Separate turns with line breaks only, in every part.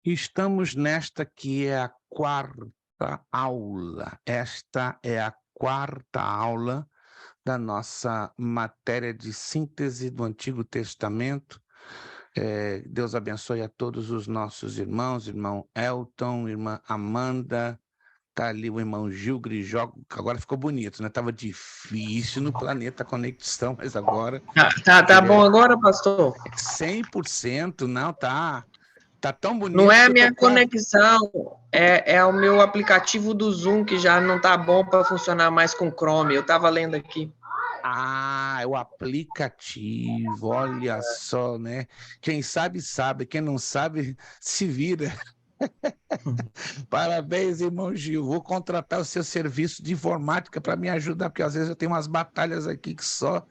Estamos nesta que é a quarta aula. Esta é a quarta aula da nossa matéria de síntese do Antigo Testamento. Deus abençoe a todos os nossos irmãos, irmão Elton, irmã Amanda, tá ali o irmão Gil Grijó, que agora ficou bonito, né? Tava difícil no planeta Conexão, mas agora
Tá
ele
bom
é
agora, pastor?
100%, não, tá tão
Não
bonito
é
que
a
eu tô
minha
quase.
conexão, é o meu aplicativo do Zoom que já não tá bom para funcionar mais com Chrome. Eu tava lendo aqui.
Ah, é o aplicativo, olha só, né? Quem sabe, sabe, quem não sabe, se vira. Parabéns, irmão Gil. Vou contratar o seu serviço de informática para me ajudar, porque às vezes eu tenho umas batalhas aqui que só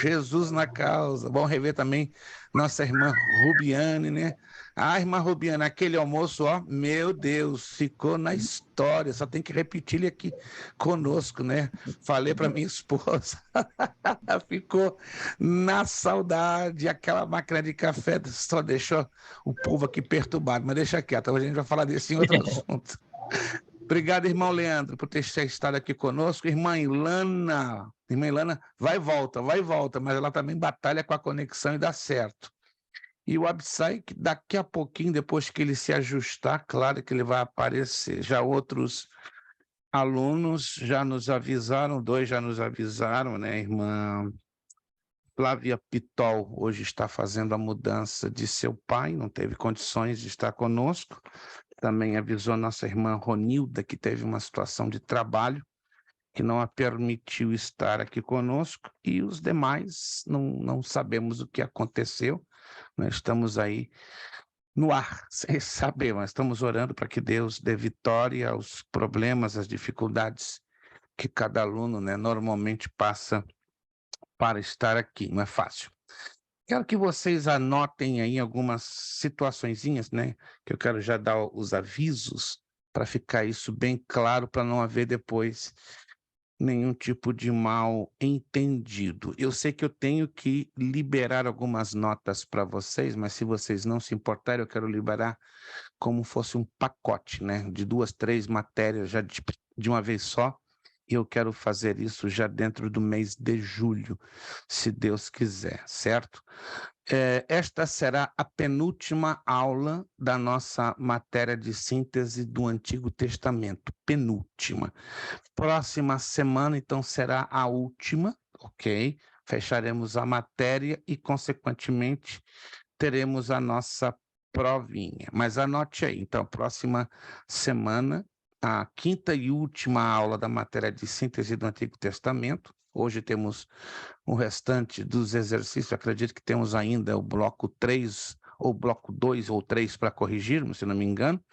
Jesus na causa. Bom rever também nossa irmã Rubiane, né? Ah, irmã Rubiane, aquele almoço, ó, meu Deus, ficou na história. Só tem que repetir ele aqui conosco, né? Falei para minha esposa. Ficou na saudade, aquela máquina de café só deixou o povo aqui perturbado, mas deixa quieto, hoje a gente vai falar desse em outro assunto. Obrigado, irmão Leandro, por ter estado aqui conosco. Irmã Ilana vai e volta, mas ela também batalha com a conexão e dá certo. E o Absai, que daqui a pouquinho, depois que ele se ajustar, claro que ele vai aparecer. Já outros alunos já nos avisaram, dois já nos avisaram, né, irmã Flávia Pitol hoje está fazendo a mudança de seu pai, não teve condições de estar conosco. Também avisou nossa irmã Ronilda, que teve uma situação de trabalho que não a permitiu estar aqui conosco, e os demais não sabemos o que aconteceu. Nós estamos aí no ar, sem saber, mas estamos orando para que Deus dê vitória aos problemas, às dificuldades que cada aluno, né, normalmente passa para estar aqui. Não é fácil. Quero que vocês anotem aí algumas situaçõezinhas, né? Que eu quero já dar os avisos para ficar isso bem claro, para não haver depois nenhum tipo de mal entendido. Eu sei que eu tenho que liberar algumas notas para vocês, mas se vocês não se importarem, eu quero liberar como fosse um pacote, né? De 2, 3 matérias já de uma vez só. E eu quero fazer isso já dentro do mês de julho, se Deus quiser, certo? Esta será a penúltima aula da nossa matéria de síntese do Antigo Testamento, penúltima. Próxima semana, então, será a última, ok? Fecharemos a matéria e, consequentemente, teremos a nossa provinha. Mas anote aí, então, próxima semana, a quinta e última aula da matéria de síntese do Antigo Testamento. Hoje temos o restante dos exercícios, acredito que temos ainda o bloco 3, ou bloco 2 ou 3 para corrigirmos, se não me engano,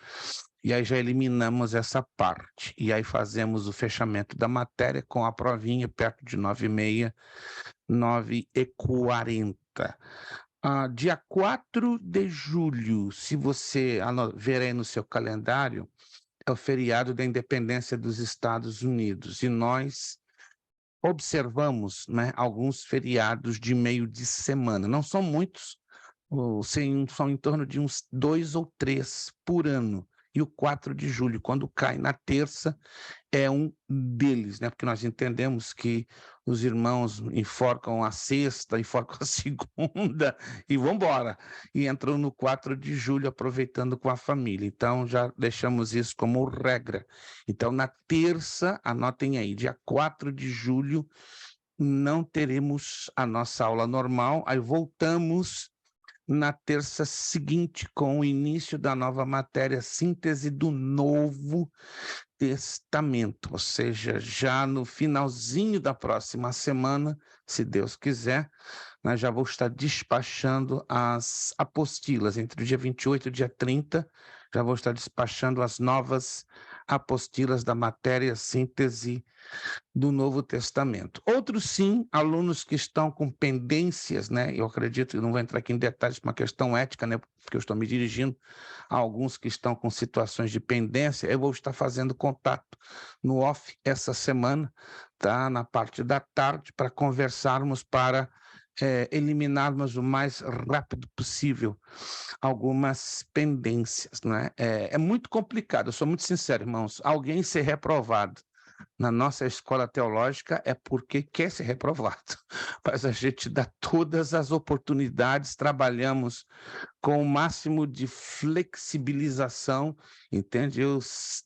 e aí já eliminamos essa parte, e aí fazemos o fechamento da matéria com a provinha perto de 9h30, 9h40. Dia 4 de julho, se você ver aí no seu calendário, é o feriado da independência dos Estados Unidos, e nós observamos, né, alguns feriados de meio de semana. Não são muitos, são em torno de uns 2 ou 3 por ano. E o 4 de julho, quando cai na terça, é um deles, né? Porque nós entendemos que os irmãos enforcam a sexta, enforcam a segunda e vão embora. E entram no 4 de julho, aproveitando com a família. Então, já deixamos isso como regra. Então, na terça, anotem aí, dia 4 de julho, não teremos a nossa aula normal, aí voltamos na terça seguinte com o início da nova matéria, síntese do Novo Testamento, ou seja, já no finalzinho da próxima semana, se Deus quiser, né, já vou estar despachando as apostilas, entre o dia 28 e o dia 30, já vou estar despachando as novas apostilas da matéria síntese do Novo Testamento. Outros sim, alunos que estão com pendências, né? Eu acredito, eu não vou entrar aqui em detalhes por uma questão ética, né? Porque eu estou me dirigindo a alguns que estão com situações de pendência. Eu vou estar fazendo contato no off essa semana, tá? Na parte da tarde, para conversarmos para eliminarmos o mais rápido possível algumas pendências, né? É muito complicado, eu sou muito sincero, irmãos. Alguém ser reprovado na nossa escola teológica é porque quer ser reprovado, mas a gente dá todas as oportunidades, trabalhamos com o máximo de flexibilização, entende?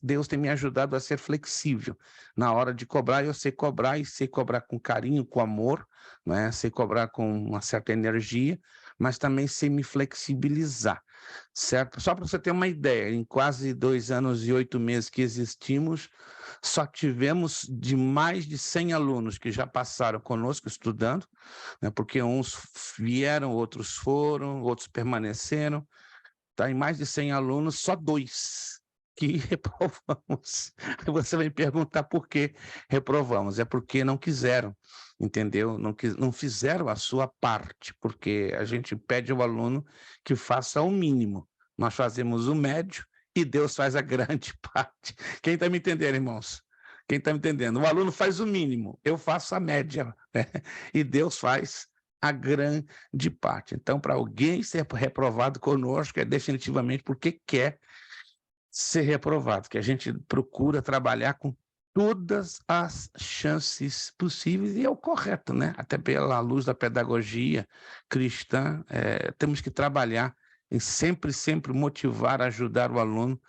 Deus tem me ajudado a ser flexível. Na hora de cobrar, eu sei cobrar, e sei cobrar com carinho, com amor, né? Sei cobrar com uma certa energia, mas também sei me flexibilizar, certo? Só para você ter uma ideia, em quase 2 anos e 8 meses que existimos, só tivemos de mais de 100 alunos que já passaram conosco estudando, né? Porque uns vieram, outros foram, outros permaneceram. Tá, em mais de 100 alunos, só 2 que reprovamos. Você vai me perguntar por que reprovamos. É porque não quiseram, entendeu? Não fizeram a sua parte, porque a gente pede ao aluno que faça o mínimo. Nós fazemos o médio e Deus faz a grande parte. Quem está me entendendo, irmãos? Quem está me entendendo? O aluno faz o mínimo, eu faço a média, né? E Deus faz a grande parte. Então, para alguém ser reprovado conosco, é definitivamente porque quer ser reprovado, que a gente procura trabalhar com todas as chances possíveis, e é o correto, né? Até pela luz da pedagogia cristã, temos que trabalhar em sempre motivar, ajudar o aluno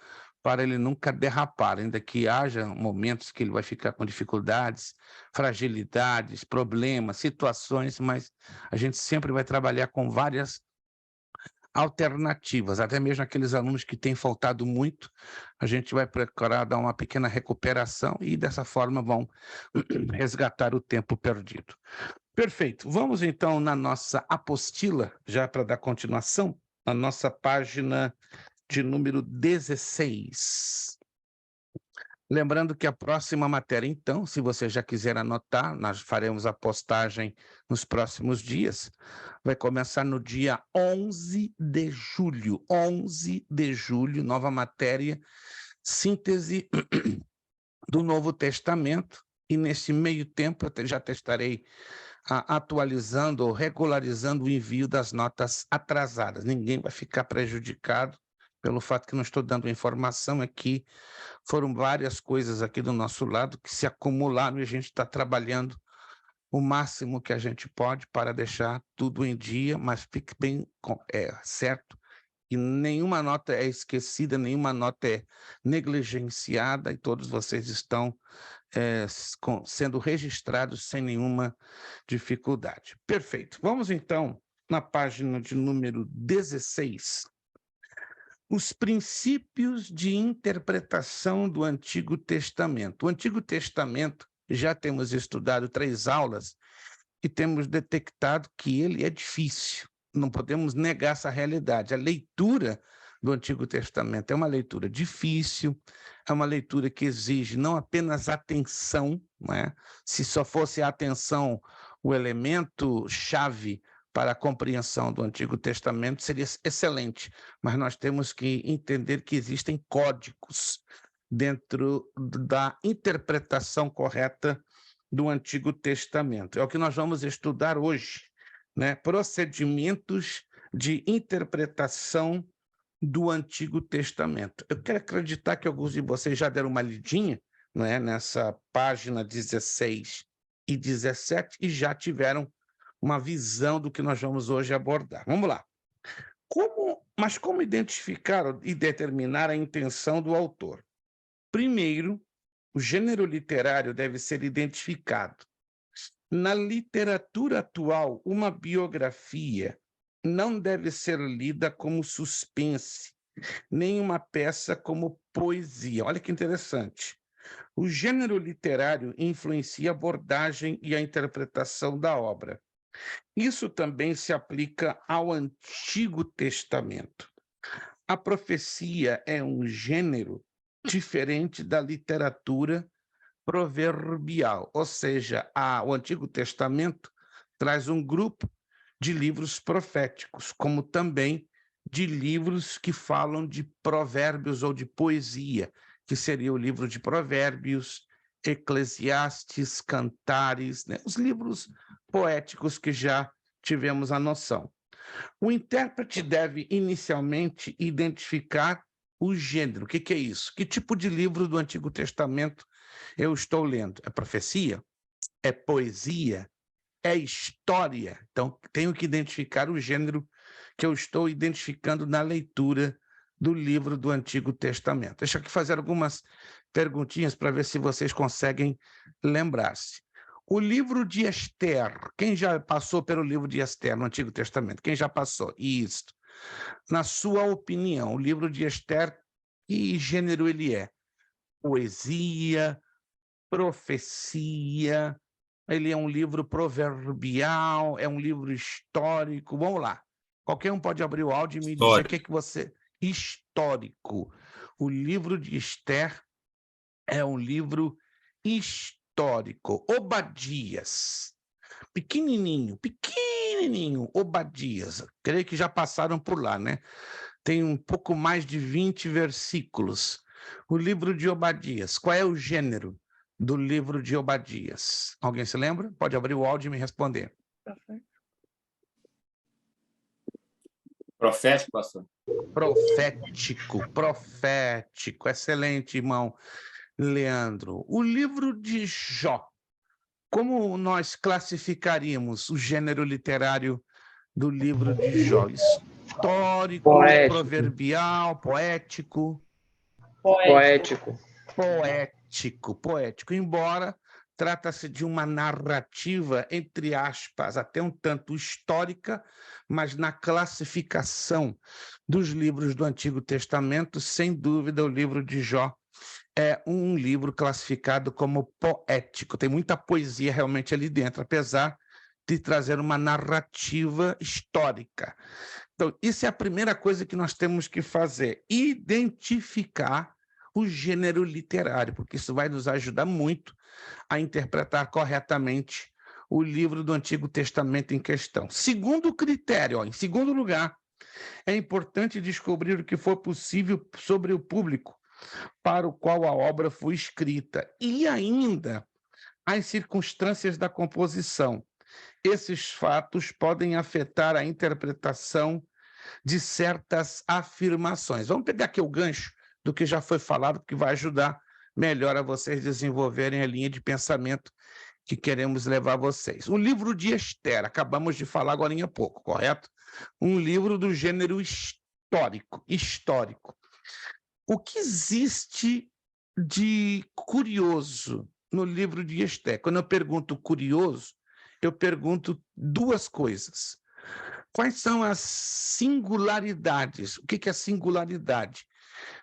para ele nunca derrapar, ainda que haja momentos que ele vai ficar com dificuldades, fragilidades, problemas, situações, mas a gente sempre vai trabalhar com várias alternativas, até mesmo aqueles alunos que têm faltado muito, a gente vai procurar dar uma pequena recuperação e dessa forma vão resgatar o tempo perdido. Perfeito. Vamos então na nossa apostila, já para dar continuação, na nossa página de número 16. Lembrando que a próxima matéria, então, se você já quiser anotar, nós faremos a postagem nos próximos dias, vai começar no dia 11 de julho. 11 de julho, nova matéria, síntese do Novo Testamento, e nesse meio tempo eu já estarei atualizando ou regularizando o envio das notas atrasadas. Ninguém vai ficar prejudicado pelo fato que não estou dando informação aqui. Foram várias coisas aqui do nosso lado que se acumularam e a gente está trabalhando o máximo que a gente pode para deixar tudo em dia, mas fique bem certo que nenhuma nota é esquecida, nenhuma nota é negligenciada e todos vocês estão sendo registrados sem nenhuma dificuldade. Perfeito. Vamos então na página de número 16. Os princípios de interpretação do Antigo Testamento. O Antigo Testamento, já temos estudado 3 aulas e temos detectado que ele é difícil. Não podemos negar essa realidade. A leitura do Antigo Testamento é uma leitura difícil, é uma leitura que exige não apenas atenção, não é? Se só fosse a atenção o elemento chave para a compreensão do Antigo Testamento, seria excelente, mas nós temos que entender que existem códigos dentro da interpretação correta do Antigo Testamento. É o que nós vamos estudar hoje, né? Procedimentos de interpretação do Antigo Testamento. Eu quero acreditar que alguns de vocês já deram uma lidinha, né, nessa página 16 e 17 e já tiveram uma visão do que nós vamos hoje abordar. Vamos lá. Mas como identificar e determinar a intenção do autor? Primeiro, o gênero literário deve ser identificado. Na literatura atual, uma biografia não deve ser lida como suspense, nem uma peça como poesia. Olha que interessante. O gênero literário influencia a abordagem e a interpretação da obra. Isso também se aplica ao Antigo Testamento. A profecia é um gênero diferente da literatura proverbial, ou seja, o Antigo Testamento traz um grupo de livros proféticos, como também de livros que falam de provérbios ou de poesia, que seria o livro de Provérbios, Eclesiastes, Cantares, né? Os livros poéticos que já tivemos a noção. O intérprete deve inicialmente identificar o gênero. O que é isso? Que tipo de livro do Antigo Testamento eu estou lendo? É profecia? É poesia? É história? Então, tenho que identificar o gênero que eu estou identificando na leitura do livro do Antigo Testamento. Deixa eu aqui fazer algumas perguntinhas para ver se vocês conseguem lembrar-se. O livro de Ester, quem já passou pelo livro de Ester no Antigo Testamento? Quem já passou? Isso. Na sua opinião, o livro de Ester, que gênero ele é? Poesia, profecia, ele é um livro proverbial, é um livro histórico. Vamos lá. Qualquer um pode abrir o áudio e me dizer o que você... Histórico. O livro de Ester é um livro histórico. Obadias. Pequenininho, Obadias. Creio que já passaram por lá, né? Tem um pouco mais de 20 versículos. O livro de Obadias. Qual é o gênero do livro de Obadias? Alguém se lembra? Pode abrir o áudio e me responder.
Profético, pastor.
Profético. Excelente, irmão Leandro. O livro de Jó. Como nós classificaríamos o gênero literário do livro de Jó? Histórico,
Poético.
proverbial, poético? Poético. Embora trata-se de uma narrativa, entre aspas, até um tanto histórica, mas na classificação dos livros do Antigo Testamento, sem dúvida, o livro de Jó é um livro classificado como poético. Tem muita poesia realmente ali dentro, apesar de trazer uma narrativa histórica. Então, isso é a primeira coisa que nós temos que fazer, identificar o gênero literário, porque isso vai nos ajudar muito a interpretar corretamente o livro do Antigo Testamento em questão. Segundo critério, em segundo lugar, é importante descobrir o que for possível sobre o público para o qual a obra foi escrita e ainda as circunstâncias da composição. Esses fatos podem afetar a interpretação de certas afirmações. Vamos pegar aqui o gancho do que já foi falado, que vai ajudar melhor a vocês desenvolverem a linha de pensamento que queremos levar a vocês. O livro de Ester, acabamos de falar agora há pouco, correto? Um livro do gênero histórico. O que existe de curioso no livro de Ester? Quando eu pergunto curioso, eu pergunto duas coisas. Quais são as singularidades? O que é singularidade?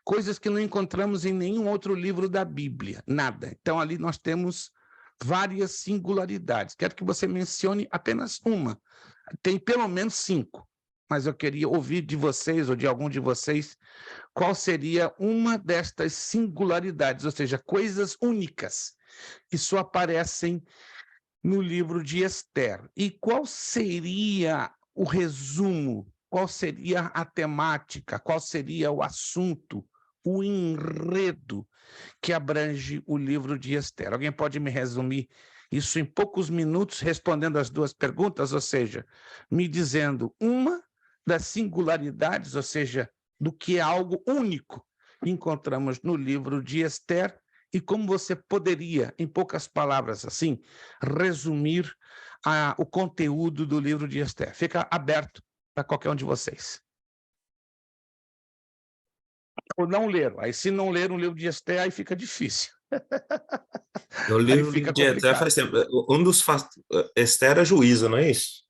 Coisas que não encontramos em nenhum outro livro da Bíblia, nada. Então, ali nós temos várias singularidades. Quero que você mencione apenas uma. Tem pelo menos 5, mas eu queria ouvir de vocês ou de algum de vocês qual seria uma destas singularidades, ou seja, coisas únicas que só aparecem no livro de Ester. E qual seria o resumo? Qual seria a temática? Qual seria o assunto, o enredo que abrange o livro de Ester? Alguém pode me resumir isso em poucos minutos, respondendo as duas perguntas, ou seja, me dizendo uma das singularidades, ou seja, do que é algo único que encontramos no livro de Ester e como você poderia, em poucas palavras assim, resumir o conteúdo do livro de Ester. Fica aberto para qualquer um de vocês. Ou não leram. Aí, se não leram o livro de Ester, aí fica difícil.
O livro de Ester faz tempo. Um dos fatos. Ester é juízo, não é isso?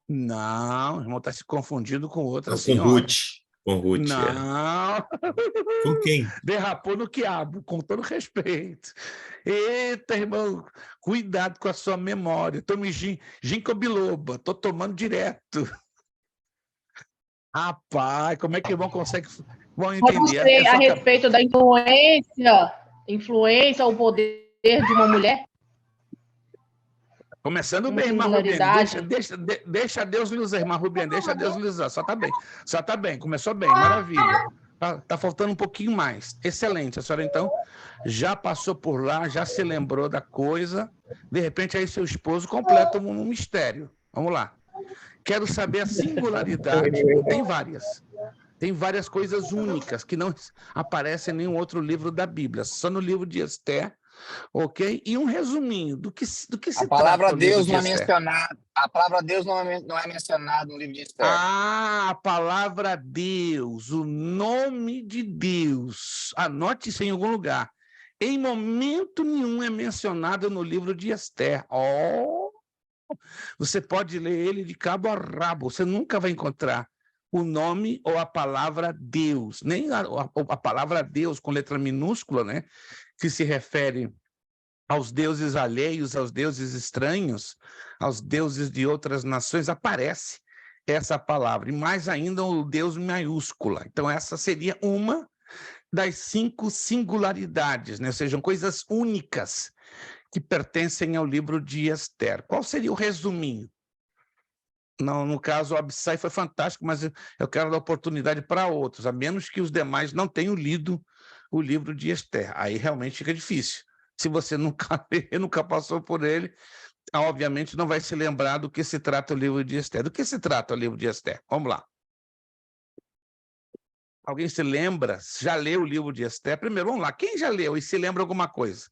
Não, o irmão está se confundindo com outra
Não,
senhora.
Com Ruth.
Não.
Com quem?
Derrapou no quiabo, com todo respeito. Eita, irmão, cuidado com a sua memória. Tome ginkgo biloba, estou tomando direto. Rapaz, como é que o irmão consegue... Vão entender.
Você, a respeito da influência, o poder de uma mulher?
Começando bem, irmã Rubiane. Deixa Deus lhe usar, irmã Rubiane. Deixa Deus lhe usar. Só tá bem. Começou bem, maravilha. Tá faltando um pouquinho mais. Excelente. A senhora, então, já passou por lá, já se lembrou da coisa. De repente, aí seu esposo completa um mistério. Vamos lá. Quero saber a singularidade. Tem várias. Tem várias coisas únicas que não aparecem em nenhum outro livro da Bíblia, só no livro de Ester, ok? E um resuminho do que se
A palavra
trata o livro
Deus
de
não é
Ester.
mencionada. A palavra Deus não é mencionada no livro de Ester.
Ah, a palavra Deus, o nome de Deus. Anote isso em algum lugar. Em momento nenhum é mencionado no livro de Ester. Oh, você pode ler ele de cabo a rabo, você nunca vai encontrar o nome ou a palavra Deus, nem a palavra Deus com letra minúscula, né, que se refere aos deuses alheios, aos deuses estranhos, aos deuses de outras nações, aparece essa palavra, e mais ainda o Deus maiúscula. Então essa seria uma das 5 singularidades, né? Ou seja, coisas únicas que pertencem ao livro de Ester. Qual seria o resuminho? Não, no caso, o Abissai foi fantástico, mas eu quero dar oportunidade para outros, a menos que os demais não tenham lido o livro de Ester. Aí realmente fica difícil. Se você nunca lê, nunca passou por ele, obviamente não vai se lembrar do que se trata o livro de Ester. Do que se trata o livro de Ester? Vamos lá. Alguém se lembra? Já leu o livro de Ester? Primeiro, vamos lá. Quem já leu e se lembra alguma coisa?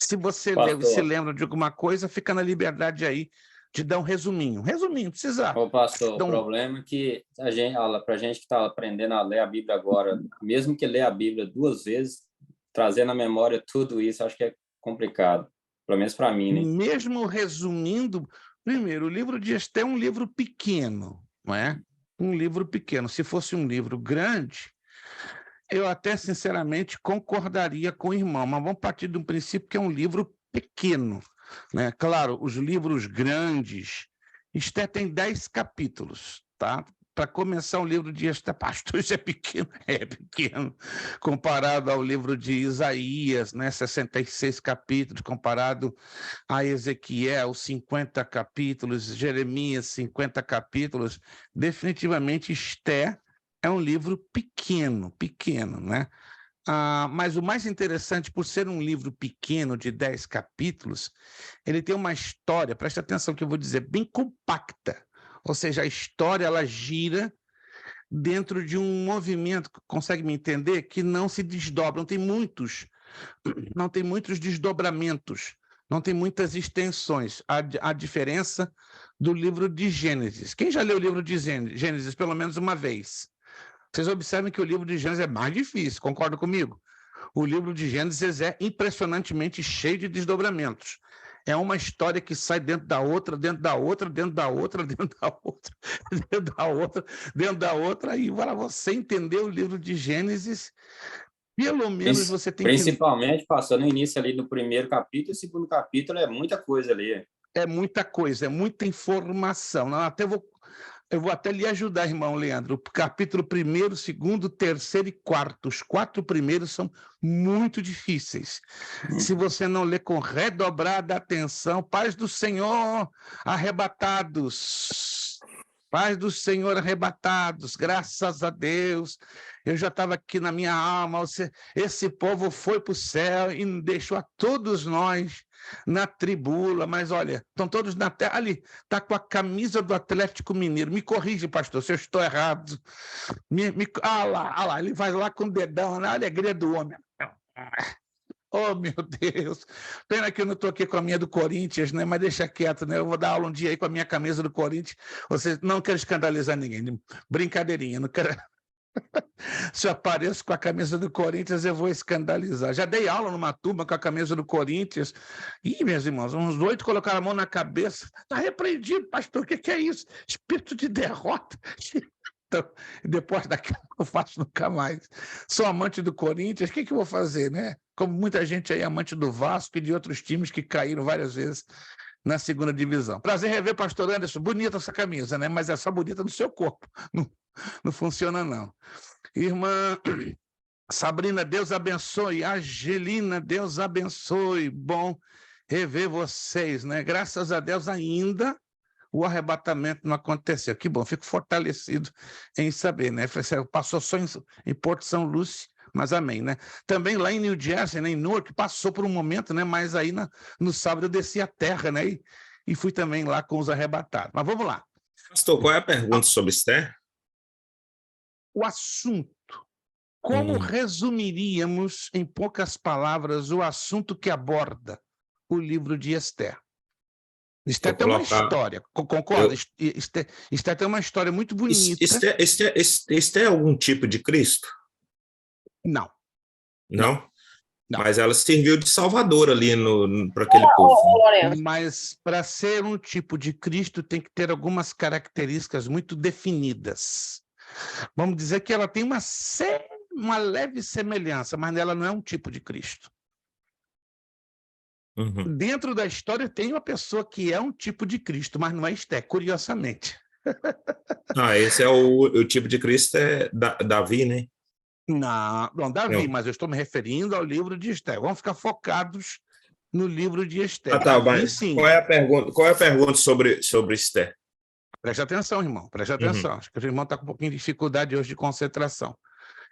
Se você leu e se lembra de alguma coisa, fica na liberdade aí de dar um resuminho. Resuminho, precisa.
Ô, pastor, o problema é que para a gente que está aprendendo a ler a Bíblia agora, mesmo que lê a Bíblia 2 vezes, trazer na memória tudo isso, acho que é complicado. Pelo menos para mim, né?
Mesmo resumindo, primeiro, o livro de Ester é um livro pequeno, não é? Um livro pequeno. Se fosse um livro grande, eu até, sinceramente, concordaria com o irmão, mas vamos partir de um princípio que é um livro pequeno, né? Claro, os livros grandes, Ester tem 10 capítulos, tá? Para começar um livro de Ester, pastor, isso é pequeno, comparado ao livro de Isaías, né? 66 capítulos, comparado a Ezequiel, 50 capítulos, Jeremias, 50 capítulos, definitivamente Ester é um livro pequeno, né? Mas o mais interessante, por ser um livro pequeno de 10 capítulos, ele tem uma história, presta atenção que eu vou dizer, bem compacta. Ou seja, a história ela gira dentro de um movimento, consegue me entender? Que não se desdobra, não tem muitos desdobramentos, não tem muitas extensões. A diferença do livro de Gênesis. Quem já leu o livro de Gênesis pelo menos uma vez? Vocês observem que o livro de Gênesis é mais difícil, concordam comigo? O livro de Gênesis é impressionantemente cheio de desdobramentos. É uma história que sai dentro da outra, dentro da outra, dentro da outra, dentro da outra, dentro da outra, dentro da outra. E para você entender o livro de Gênesis, pelo menos você tem
Principalmente passando o início ali no primeiro capítulo, e o segundo capítulo é muita coisa ali.
É muita coisa, é muita informação. Eu vou até lhe ajudar, irmão Leandro. O capítulo 1º, 2º, 3º e 4º. Os 4 primeiros são muito difíceis. Se você não ler com redobrada atenção, paz do Senhor arrebatados. Paz do Senhor arrebatados, graças a Deus. Eu já estava aqui na minha alma. Esse povo foi para o céu e deixou a todos nós na tribula, mas olha, estão todos na terra. Ali, está com a camisa do Atlético Mineiro. Me corrige, pastor, se eu estou errado. Lá, ele vai lá com o dedão, na alegria do homem. Oh, meu Deus. Pena que eu não estou aqui com a minha do Corinthians, né? Mas deixa quieto, né? Eu vou dar aula um dia aí com a minha camisa do Corinthians. Você não quero escandalizar ninguém. Brincadeirinha, não quero... Se eu apareço com a camisa do Corinthians, eu vou escandalizar. Já dei aula numa turma com a camisa do Corinthians. Ih, meus irmãos, uns 8 colocaram a mão na cabeça. Está repreendido, pastor. O que é isso? Espírito de derrota. Então, depois daquilo eu faço nunca mais. Sou amante do Corinthians, o que eu vou fazer, né? Como muita gente aí, amante do Vasco e de outros times que caíram várias vezes na 2ª divisão. Prazer rever, pastor Anderson. Bonita essa camisa, né? Mas é só bonita no seu corpo. Não funciona, não. Irmã Sabrina, Deus abençoe. Angelina, Deus abençoe. Bom rever vocês, né? Graças a Deus ainda o arrebatamento não aconteceu. Que bom, fico fortalecido em saber, né? Passou só em Porto São Lúcio, mas amém, né? Também lá em New Jersey, né, em Newark, passou por um momento, né? Mas aí no sábado eu desci a terra, né? E fui também lá com os arrebatados. Mas vamos lá.
Pastor, qual é a pergunta sobre Esther?
O assunto. Como resumiríamos, em poucas palavras, o assunto que aborda o livro de Esther? Esther tem uma história, concorda? Esther tem uma história muito bonita.
Esther é algum tipo de Cristo?
Não.
Não?
Não.
Mas ela serviu de salvador ali para aquele povo.
Mas para ser um tipo de Cristo tem que ter algumas características muito definidas. Vamos dizer que ela tem uma leve semelhança, mas ela não é um tipo de Cristo. Dentro da história tem uma pessoa que é um tipo de Cristo, mas não é Esther, curiosamente.
Esse é o tipo de Cristo, é Davi, né?
Não, Davi,
Não.
mas eu estou me referindo ao livro de Esther. Vamos ficar focados no livro de Esther.
Tá,
Davi,
mas
sim.
qual é a pergunta sobre Esther?
Preste atenção, irmão, preste atenção. Acho que o irmão está com um pouquinho de dificuldade hoje de concentração.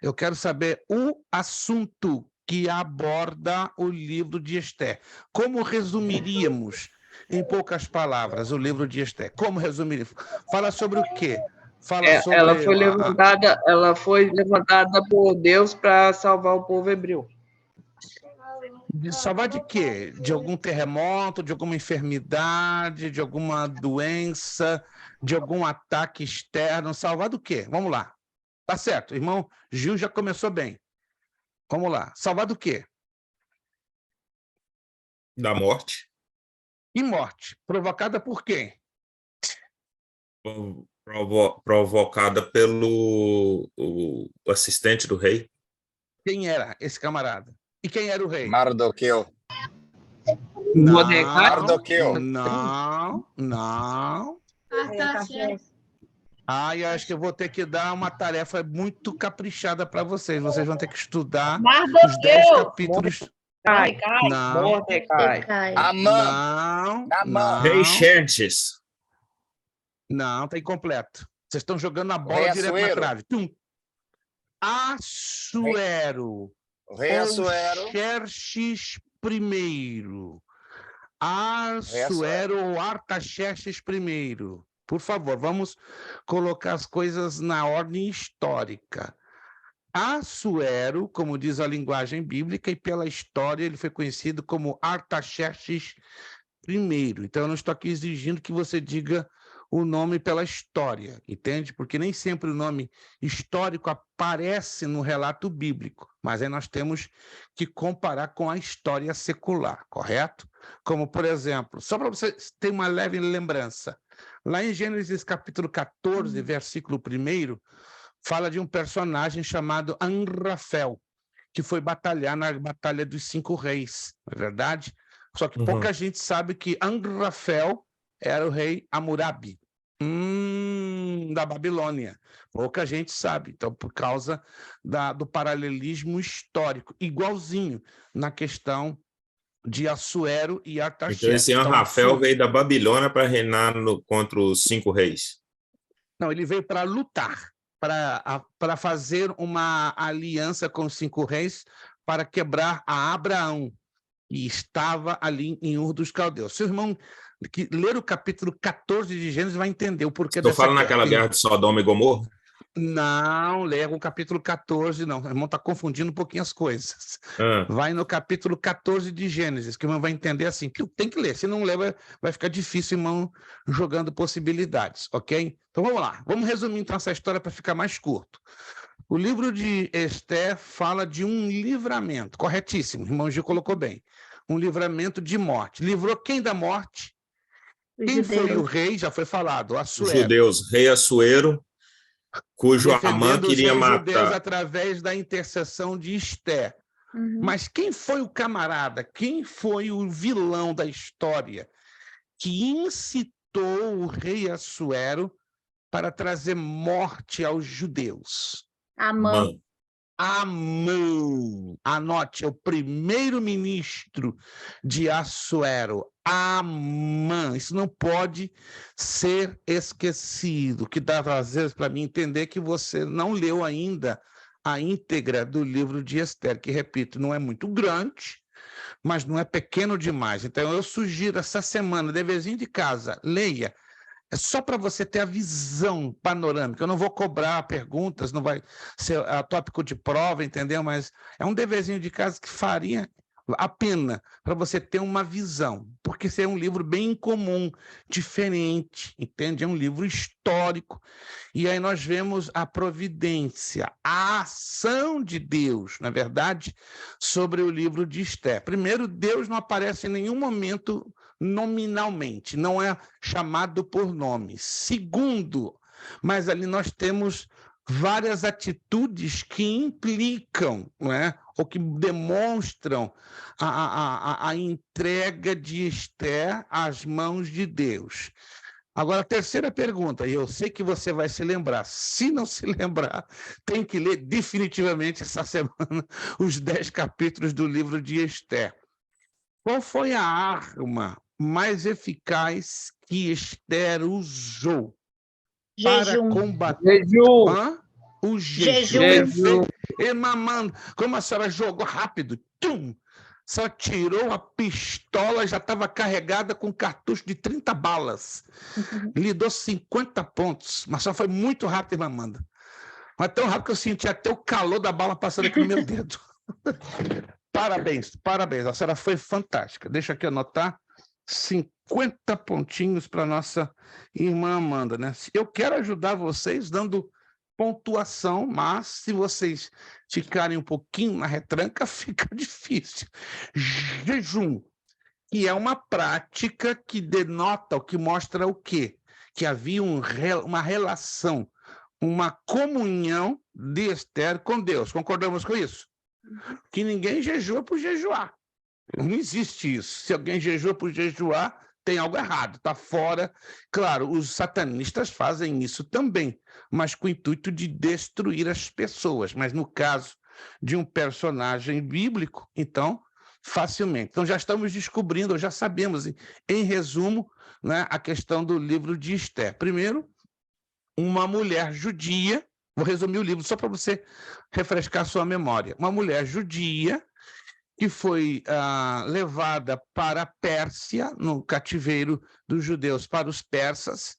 Eu quero saber o assunto que aborda o livro de Esther. Como resumiríamos, em poucas palavras, o livro de Esther? Como resumiríamos? Fala sobre o quê? Fala sobre...
Ela foi levantada por Deus para salvar o povo hebreu.
De salvar de quê? De algum terremoto, de alguma enfermidade, de alguma doença, de algum ataque externo? Salvar do quê? Vamos lá. Tá certo, irmão Gil já começou bem. Vamos lá. Salvar do quê?
Da morte.
E morte? Provocada por quem?
Provocada pelo assistente do rei.
Quem era esse camarada? E quem era o rei?
Mardoqueu.
Mardoqueu.
Não. Eu acho que eu vou ter que dar uma tarefa muito caprichada para vocês. Vocês vão ter que estudar os 10 capítulos.
Mordecai.
Amã.
Rei Xerxes.
Não, tá incompleto. Vocês estão jogando a bola direto na trave. Assuero.
O rei Assuero.
Xerxes I. Assuero ou Artaxerxes I. Por favor, vamos colocar as coisas na ordem histórica. Assuero, como diz a linguagem bíblica, e pela história ele foi conhecido como Artaxerxes I. Então, eu não estou aqui exigindo que você diga o nome pela história, entende? Porque nem sempre o nome histórico aparece no relato bíblico, mas aí nós temos que comparar com a história secular, correto? Como, por exemplo, só para você ter uma leve lembrança, lá em Gênesis capítulo 14, versículo 1, fala de um personagem chamado Anrafel, que foi batalhar na Batalha dos 5 Reis, não é verdade? Só que pouca gente sabe que Anrafel era o rei Hammurabi, da Babilônia. Pouca gente sabe. Então, por causa do paralelismo histórico, igualzinho na questão de Assuero e Artaxerxes.
Então, esse Anrafel veio da Babilônia para reinar contra os 5 reis.
Não, ele veio para lutar, para fazer uma aliança com os 5 reis para quebrar a Abraão, que estava ali em Ur dos Caldeus. Seu irmão que ler o capítulo 14 de Gênesis vai entender o porquê dessa guerra.
Estou falando naquela guerra de Sodoma e Gomorra?
Não, leia o capítulo 14, não. O irmão está confundindo um pouquinho as coisas. Vai no capítulo 14 de Gênesis, que o irmão vai entender assim, que tem que ler, se não ler vai ficar difícil, irmão, jogando possibilidades, ok? Então vamos lá, vamos resumir então essa história para ficar mais curto. O livro de Esther fala de um livramento, corretíssimo, o irmão Gil colocou bem, um livramento de morte. Livrou quem da morte? Quem foi o rei? Já foi falado, Assuero.
Os judeus, rei Assuero, cujo Amã queria matar.
Judeus através da intercessão de Esther. Mas quem foi o camarada? Quem foi o vilão da história que incitou o rei Assuero para trazer morte aos judeus?
Amã.
Amã. Anote, é o primeiro-ministro de Assuero. Amã. Isso não pode ser esquecido, que dá às vezes para mim entender que você não leu ainda a íntegra do livro de Esther, que, repito, não é muito grande, mas não é pequeno demais. Então, eu sugiro essa semana, deverzinho de casa, leia É só para você ter a visão panorâmica. Eu não vou cobrar perguntas, não vai ser tópico de prova, entendeu? Mas é um deverzinho de casa que faria a pena para você ter uma visão, porque esse é um livro bem comum, diferente, entende? É um livro histórico. E aí nós vemos a providência, a ação de Deus, na verdade, sobre o livro de Esther. Primeiro, Deus não aparece em nenhum momento nominalmente, não é chamado por nome. Segundo, mas ali nós temos várias atitudes que implicam, não é? Ou que demonstram a entrega de Esther às mãos de Deus. Agora, a terceira pergunta, e eu sei que você vai se lembrar. Se não se lembrar, tem que ler definitivamente essa semana os 10 capítulos do livro de Esther. Qual foi a arma mais eficaz que Esther usou para combater?
Jejum.
O jejum.
Jejum.
E mamando, como a senhora jogou rápido, só tirou a pistola, já estava carregada com cartucho de 30 balas. Lhe deu 50 pontos, mas só foi muito rápido, Amanda. Mas tão rápido que eu senti até o calor da bala passando aqui no meu dedo. Parabéns, parabéns. A senhora foi fantástica. Deixa aqui anotar 50 pontinhos para nossa irmã Amanda, né? Eu quero ajudar vocês dando pontuação, mas se vocês ficarem um pouquinho na retranca, fica difícil. Jejum, que é uma prática que denota, que mostra o quê? Que havia uma relação, uma comunhão de Esther com Deus. Concordamos com isso? Que ninguém jejua por jejuar. Não existe isso. Se alguém jejua por jejuar, tem algo errado, está fora. Claro, os satanistas fazem isso também, mas com o intuito de destruir as pessoas. Mas no caso de um personagem bíblico, então, facilmente. Então, já estamos descobrindo, já sabemos, em resumo, né, a questão do livro de Esther. Primeiro, uma mulher judia, vou resumir o livro só para você refrescar sua memória. Uma mulher judia que foi levada para a Pérsia, no cativeiro dos judeus para os persas.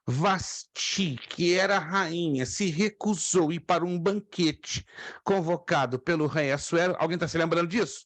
Vasti, que era a rainha, se recusou a ir para um banquete convocado pelo rei Assuero. Alguém está se lembrando disso?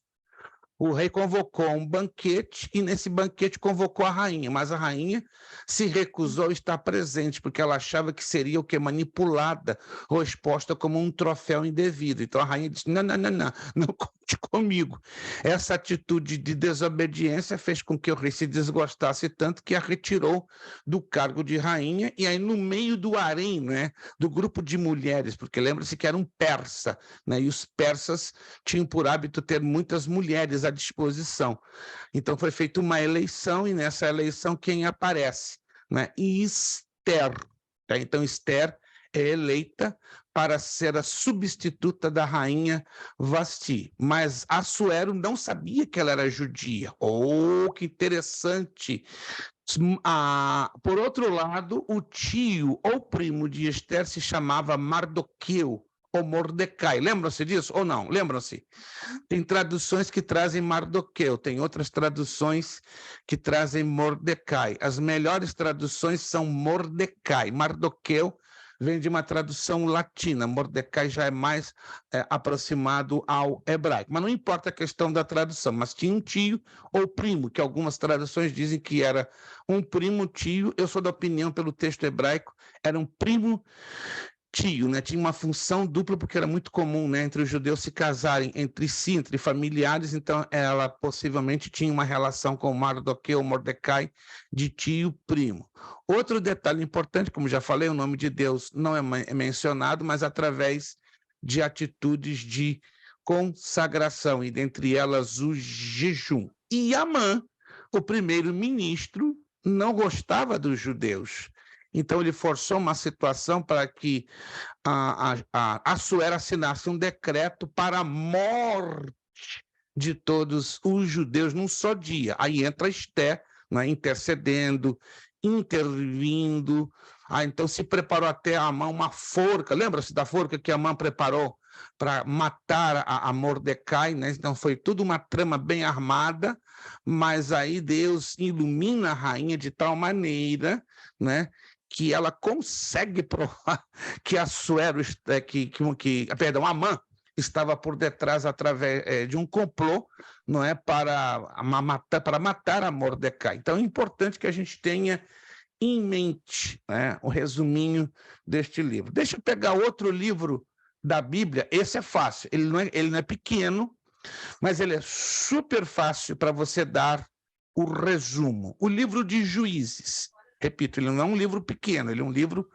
O rei convocou um banquete e nesse banquete convocou a rainha, mas a rainha se recusou a estar presente porque ela achava que seria o quê? Manipulada ou exposta como um troféu indevido. Então a rainha disse, não conte comigo. Essa atitude de desobediência fez com que o rei se desgostasse tanto que a retirou do cargo de rainha e aí no meio do harém, né, do grupo de mulheres, porque lembra-se que era um persa, né, e os persas tinham por hábito ter muitas mulheres à disposição. Então foi feita uma eleição e nessa eleição quem aparece? Né? Esther. Tá? Então Esther é eleita para ser a substituta da rainha Vasti. Mas Assuero não sabia que ela era judia. Oh, que interessante! Por outro lado, o tio ou primo de Esther se chamava Mardoqueu, ou Mordecai. Lembram-se disso ou não? Lembram-se? Tem traduções que trazem Mardoqueu, tem outras traduções que trazem Mordecai. As melhores traduções são Mordecai. Mardoqueu vem de uma tradução latina, Mordecai já é mais aproximado ao hebraico. Mas não importa a questão da tradução, mas tinha um tio ou primo, que algumas traduções dizem que era um primo tio. Eu sou da opinião, pelo texto hebraico, era um primo tio, né? Tinha uma função dupla, porque era muito comum, né, entre os judeus se casarem entre si, entre familiares, então ela possivelmente tinha uma relação com Mardoqueu, Mordecai, de tio-primo. Outro detalhe importante, como já falei, o nome de Deus não é mencionado, mas através de atitudes de consagração, e dentre elas o jejum. E Amã, o primeiro-ministro, não gostava dos judeus. Então, ele forçou uma situação para que Assuero assinasse um decreto para a morte de todos os judeus num só dia. Aí entra Esther, né, intercedendo, intervindo, então se preparou até Amã uma forca. Lembra-se da forca que Amã preparou para matar a Mordecai, né? Então foi tudo uma trama bem armada, mas aí Deus ilumina a rainha de tal maneira, né, que ela consegue provar que Assuero, perdão, Amã estava por detrás através de um complô, não é, para matar a Mordecai. Então é importante que a gente tenha em mente, né, o resuminho deste livro. Deixa eu pegar outro livro da Bíblia. Esse é fácil, ele não é pequeno, mas ele é super fácil para você dar o resumo. O livro de Juízes. Repito, ele não é um livro pequeno, ele é um livro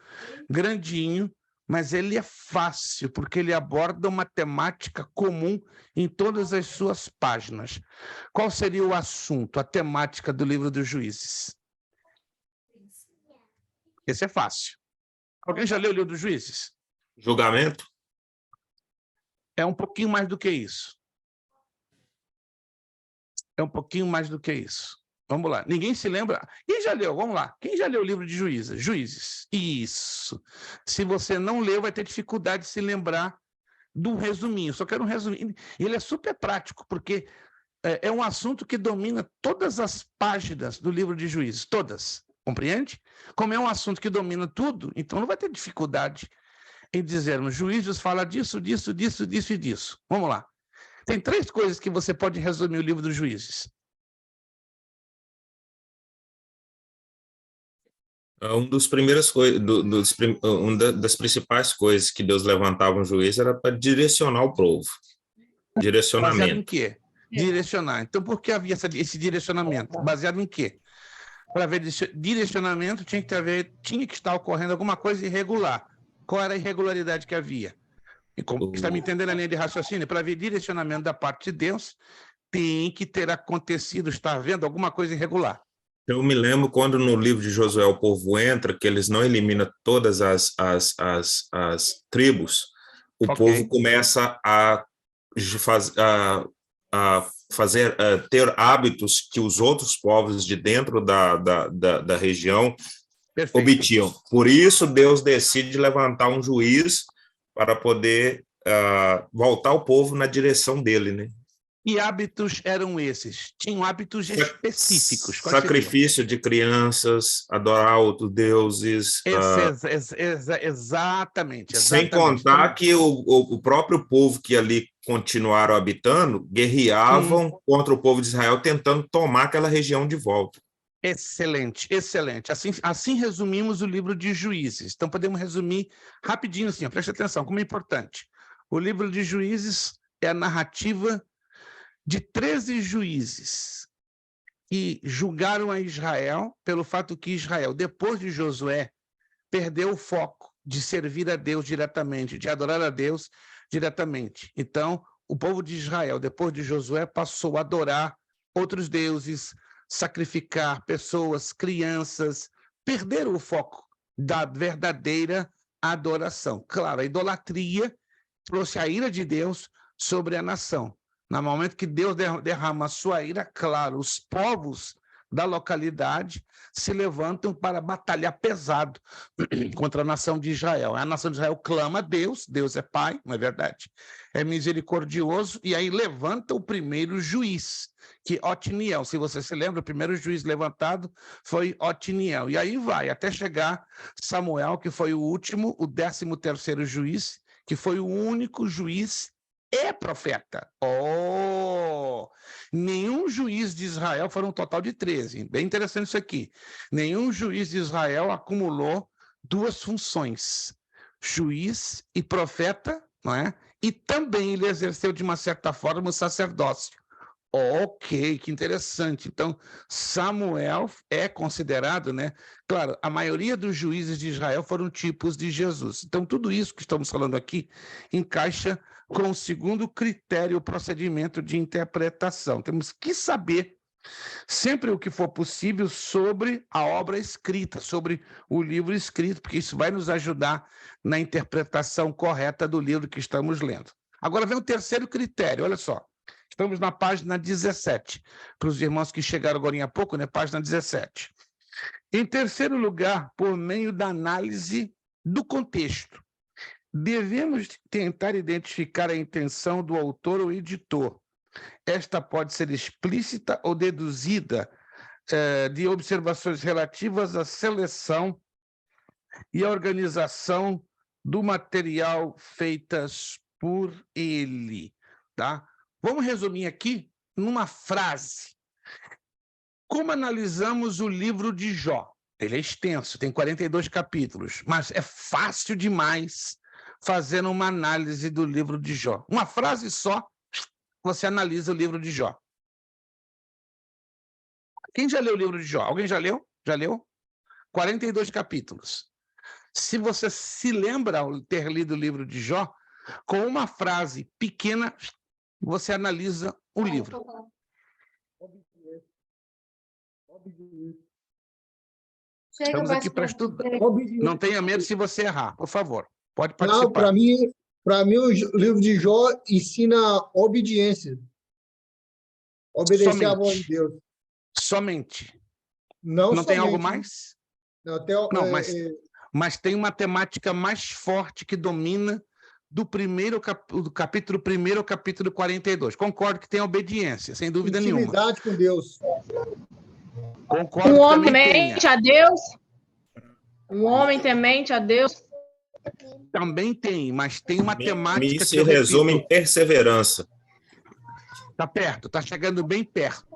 grandinho, mas ele é fácil, porque ele aborda uma temática comum em todas as suas páginas. Qual seria o assunto, a temática do livro dos Juízes? Esse é fácil. Alguém já leu o livro dos Juízes?
Julgamento?
É um pouquinho mais do que isso. É um pouquinho mais do que isso. Vamos lá. Ninguém se lembra? Quem já leu? Vamos lá. Quem já leu o livro de Juízes? Juízes. Isso. Se você não leu, vai ter dificuldade de se lembrar do resuminho. Só quero um resuminho. Ele é super prático, porque é um assunto que domina todas as páginas do livro de Juízes. Todas. Compreende? Como é um assunto que domina tudo, então não vai ter dificuldade em dizermos, Juízes fala disso, disso, disso, disso e disso. Vamos lá. Tem 3 coisas que você pode resumir o livro dos Juízes.
Uma das principais coisas que Deus levantava um juiz era para direcionar o povo. Direcionamento.
Baseado em quê? Direcionar. Então, por que havia esse direcionamento? Baseado em quê? Para haver direcionamento, tinha que estar ocorrendo alguma coisa irregular. Qual era a irregularidade que havia? Está me entendendo a linha de raciocínio? Para haver direcionamento da parte de Deus, tem que ter acontecido, estar vendo alguma coisa irregular.
Eu me lembro quando no livro de Josué o povo entra, que eles não eliminam todas as tribos, o povo começa a ter hábitos que os outros povos de dentro da região obtinham. Por isso, Deus decide levantar um juiz para poder voltar o povo na direção dele, né?
E hábitos eram esses? Tinham hábitos específicos.
Sacrifício de crianças, adorar outros deuses.
Exatamente.
Sem contar que o próprio povo que ali continuaram habitando, guerreavam contra o povo de Israel, tentando tomar aquela região de volta.
Excelente, excelente. Assim resumimos o livro de Juízes. Então, podemos resumir rapidinho assim, preste atenção, como é importante. O livro de Juízes é a narrativa de 13 juízes que julgaram a Israel pelo fato que Israel, depois de Josué, perdeu o foco de servir a Deus diretamente, de adorar a Deus diretamente. Então, o povo de Israel, depois de Josué, passou a adorar outros deuses, sacrificar pessoas, crianças, perderam o foco da verdadeira adoração. Claro, a idolatria trouxe a ira de Deus sobre a nação. No momento que Deus derrama a sua ira, claro, os povos da localidade se levantam para batalhar pesado contra a nação de Israel. A nação de Israel clama a Deus, Deus é pai, não é verdade? É misericordioso, e aí levanta o primeiro juiz, que é Otniel. Se você se lembra, o primeiro juiz levantado foi Otniel. E aí vai, até chegar Samuel, que foi o último, o 13º juiz, que foi o único juiz e profeta. Nenhum juiz de Israel, foram um total de 13. Bem interessante isso aqui. Nenhum juiz de Israel acumulou 2 funções, juiz e profeta, não é? E também ele exerceu, de uma certa forma, o sacerdócio. Ok, que interessante. Então, Samuel é considerado, né? Claro, a maioria dos juízes de Israel foram tipos de Jesus. Então, tudo isso que estamos falando aqui encaixa com o segundo critério, o procedimento de interpretação. Temos que saber sempre o que for possível sobre a obra escrita, sobre o livro escrito, porque isso vai nos ajudar na interpretação correta do livro que estamos lendo. Agora vem o terceiro critério, olha só. Estamos na página 17, para os irmãos que chegaram agora há pouco, né? Página 17. Em terceiro lugar, por meio da análise do contexto. Devemos tentar identificar a intenção do autor ou editor. Esta pode ser explícita ou deduzida de observações relativas à seleção e à organização do material feitas por ele. Tá? Vamos resumir aqui numa frase. Como analisamos o livro de Jó? Ele é extenso, tem 42 capítulos, mas é fácil demais fazer uma análise do livro de Jó. Uma frase só, você analisa o livro de Jó. Quem já leu o livro de Jó? Alguém já leu? Já leu? 42 capítulos. Se você se lembra ao ter lido o livro de Jó, com uma frase pequena, você analisa o livro. Estamos aqui para estudar. Não tenha medo se você errar, por favor. Pode participar.
Não, para mim, o livro de Jó ensina obediência. Obedecer à voz de Deus.
Somente.
Não
somente. Tem algo mais?
Não,
mas tem uma temática mais forte que domina do capítulo 1 ao capítulo 42. Concordo que tem obediência, sem dúvida nenhuma.
Intimidade com Deus.
Concordo
um homem temente a Deus. Um homem temente a Deus.
Também tem, mas tem uma temática
que se resume em perseverança.
Está perto, está chegando bem perto.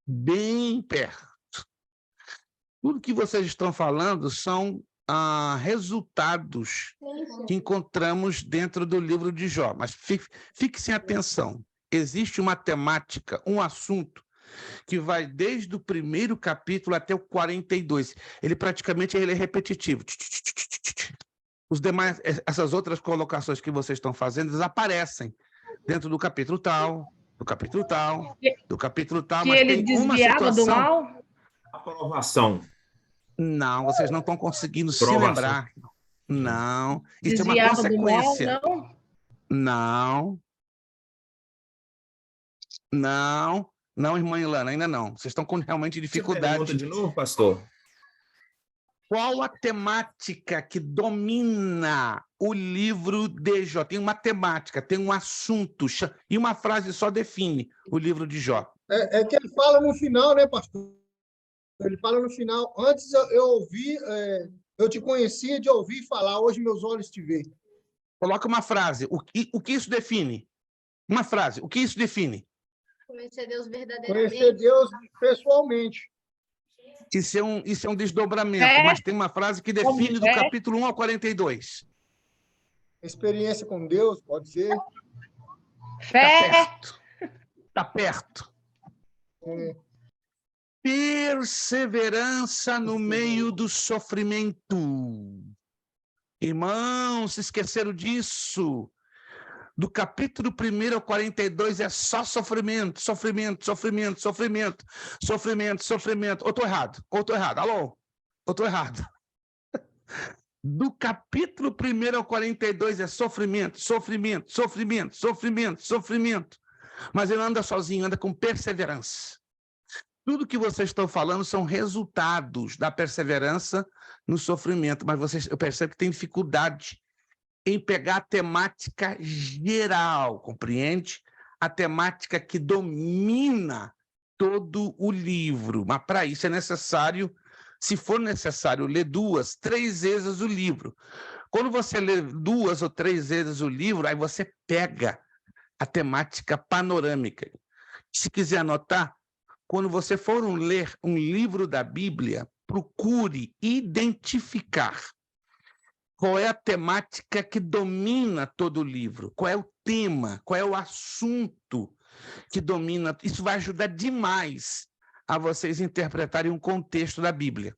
Bem perto. Tudo que vocês estão falando são resultados que encontramos dentro do livro de Jó. Mas fique sem atenção. Existe uma temática, um assunto, que vai desde o primeiro capítulo até o 42. Ele praticamente é repetitivo. Os demais, essas outras colocações que vocês estão fazendo, desaparecem dentro do capítulo tal, do capítulo tal, do capítulo tal.
Que
mas
ele desviava do mal?
Aprovação.
Não, vocês não estão conseguindo se
Provação.
lembrar. Não. Isso
Desviava
é uma consequência.
Do mal,
Não, irmã Ilana, ainda não. Vocês estão com realmente dificuldade.
Pergunta de novo, pastor?
Qual a temática que domina o livro de Jó? Tem uma temática, tem um assunto, e uma frase só define o livro de Jó.
É que ele fala no final, né, pastor? Ele fala no final. Antes eu ouvi, eu te conhecia de ouvir falar, hoje meus olhos te veem.
Coloca uma frase. O que isso define? Uma frase. O que isso define?
Conhecer Deus verdadeiramente.
Conhecer Deus pessoalmente.
Isso é um desdobramento, mas tem uma frase que define do capítulo 1 ao 42.
Experiência com Deus, pode ser.
fé.
Está perto. Perseverança no meio do sofrimento. Irmãos, se esqueceram disso. Do capítulo 1 ao 42 é só sofrimento, sofrimento, sofrimento, sofrimento, sofrimento, sofrimento. Ou estou errado? Alô? Ou estou errado? Do capítulo 1 ao 42 é sofrimento, sofrimento, sofrimento, sofrimento, sofrimento. Mas ele anda sozinho, anda com perseverança. Tudo que vocês estão falando são resultados da perseverança no sofrimento, mas eu percebo que tem dificuldade em pegar a temática geral, compreende? A temática que domina todo o livro. Mas para isso é necessário, se for necessário, ler 2, 3 vezes o livro. Quando você lê 2 ou 3 vezes o livro, aí você pega a temática panorâmica. Se quiser anotar, quando você for ler um livro da Bíblia, procure identificar qual é a temática que domina todo o livro, qual é o tema, qual é o assunto que domina. Isso vai ajudar demais a vocês interpretarem um contexto da Bíblia.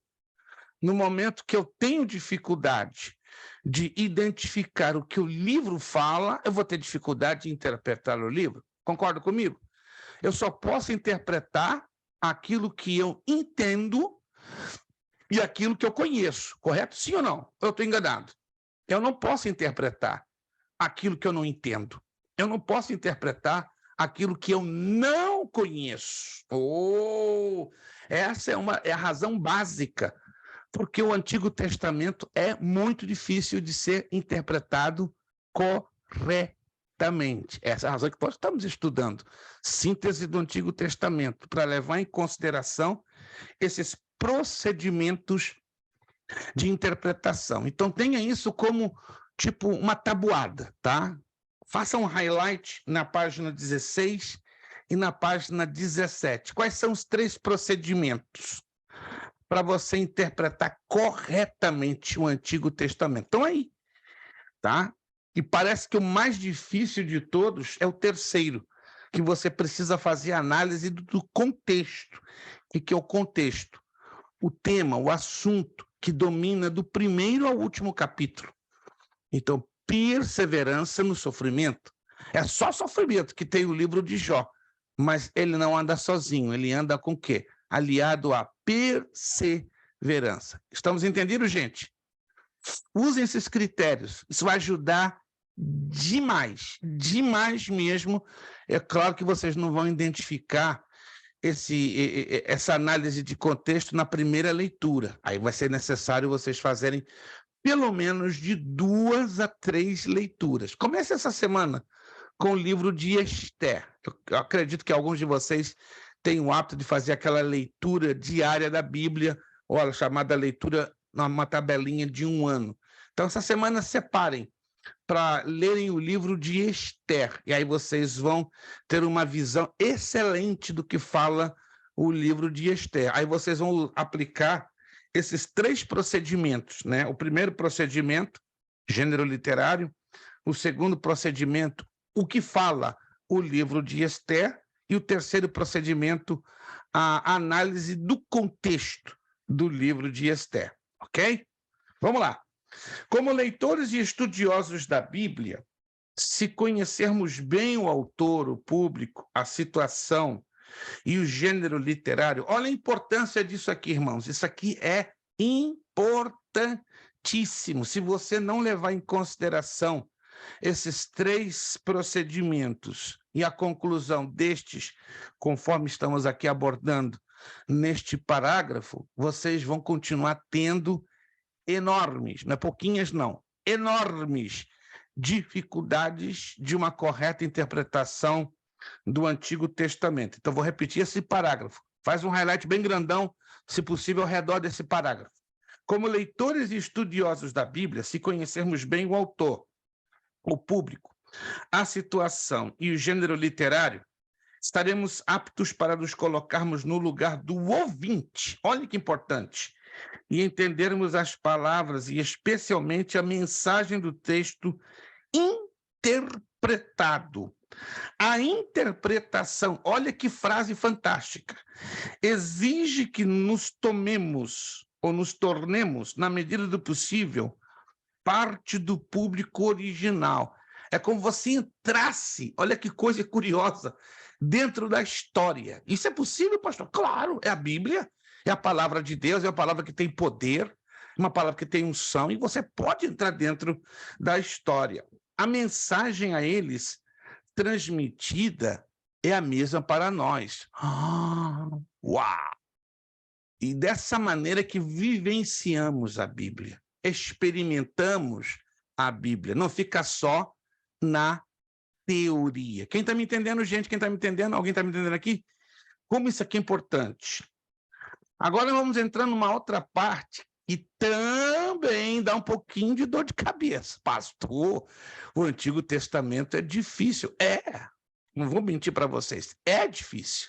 No momento que eu tenho dificuldade de identificar o que o livro fala, eu vou ter dificuldade de interpretar o livro. Concorda comigo? Eu só posso interpretar aquilo que eu entendo e aquilo que eu conheço, correto? Sim ou não? Eu estou enganado. Eu não posso interpretar aquilo que eu não entendo. Eu não posso interpretar aquilo que eu não conheço. Essa é a razão básica Porque o Antigo Testamento é muito difícil de ser interpretado corretamente. Essa é a razão que nós estamos estudando síntese do Antigo Testamento, para levar em consideração esses procedimentos de interpretação. Então, tenha isso como, tipo, uma tabuada, tá? Faça um highlight na página 16 e na página 17. Quais são os 3 procedimentos para você interpretar corretamente o Antigo Testamento? Então, aí, tá? E parece que o mais difícil de todos é o terceiro, que você precisa fazer análise do contexto. O que é o contexto? O tema, o assunto que domina do primeiro ao último capítulo. Então, perseverança no sofrimento. É só sofrimento que tem o livro de Jó, mas ele não anda sozinho, ele anda com o quê? Aliado à perseverança. Estamos entendendo, gente? Usem esses critérios, isso vai ajudar demais mesmo. É claro que vocês não vão identificar essa análise de contexto na primeira leitura. Aí vai ser necessário vocês fazerem pelo menos de 2 a 3 leituras. Comece essa semana com o livro de Esther. Eu acredito que alguns de vocês têm o hábito de fazer aquela leitura diária da Bíblia, ou a chamada leitura numa tabelinha de 1 ano. Então, essa semana separem para lerem o livro de Esther, e aí vocês vão ter uma visão excelente do que fala o livro de Esther. Aí vocês vão aplicar esses 3 procedimentos, né? O primeiro procedimento, gênero literário; o segundo procedimento, o que fala o livro de Esther; e o terceiro procedimento, a análise do contexto do livro de Esther, ok? Vamos lá. Como leitores e estudiosos da Bíblia, se conhecermos bem o autor, o público, a situação e o gênero literário, olha a importância disso aqui, irmãos. Isso aqui é importantíssimo. Se você não levar em consideração esses 3 procedimentos e a conclusão destes, conforme estamos aqui abordando neste parágrafo, vocês vão continuar tendo enormes, não é pouquinhas não, enormes dificuldades de uma correta interpretação do Antigo Testamento. Então, vou repetir esse parágrafo. Faz um highlight bem grandão, se possível, ao redor desse parágrafo. Como leitores e estudiosos da Bíblia, se conhecermos bem o autor, o público, a situação e o gênero literário, estaremos aptos para nos colocarmos no lugar do ouvinte. Olha que importante. E entendermos as palavras e especialmente a mensagem do texto interpretado. A interpretação, olha que frase fantástica, exige que nos tomemos ou nos tornemos, na medida do possível, parte do público original. É como você entrasse, olha que coisa curiosa, dentro da história. Isso é possível, pastor? Claro, é a Bíblia. É a palavra de Deus, é uma palavra que tem poder, uma palavra que tem unção, e você pode entrar dentro da história. A mensagem a eles transmitida é a mesma para nós. Uau! E dessa maneira que vivenciamos a Bíblia, experimentamos a Bíblia, não fica só na teoria. Quem está me entendendo, gente? Quem está me entendendo? Alguém está me entendendo aqui? Como isso aqui é importante. Agora vamos entrar numa outra parte que também dá um pouquinho de dor de cabeça. Pastor, o Antigo Testamento é difícil. Não vou mentir para vocês, é difícil,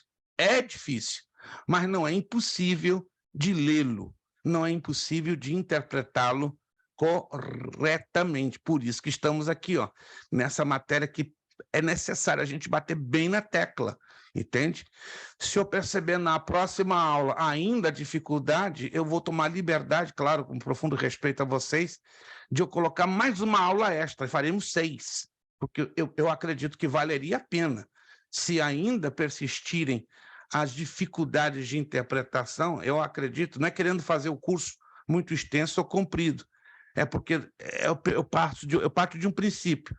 mas não é impossível de lê-lo, não é impossível de interpretá-lo corretamente. Por isso que estamos aqui, ó, nessa matéria que é necessário a gente bater bem na tecla. Entende? Se eu perceber na próxima aula ainda dificuldade, eu vou tomar liberdade, claro, com profundo respeito a vocês, de eu colocar mais uma aula extra, faremos 6, porque eu acredito que valeria a pena. Se ainda persistirem as dificuldades de interpretação, eu acredito, não é querendo fazer o curso muito extenso ou comprido, é porque eu parto de um princípio.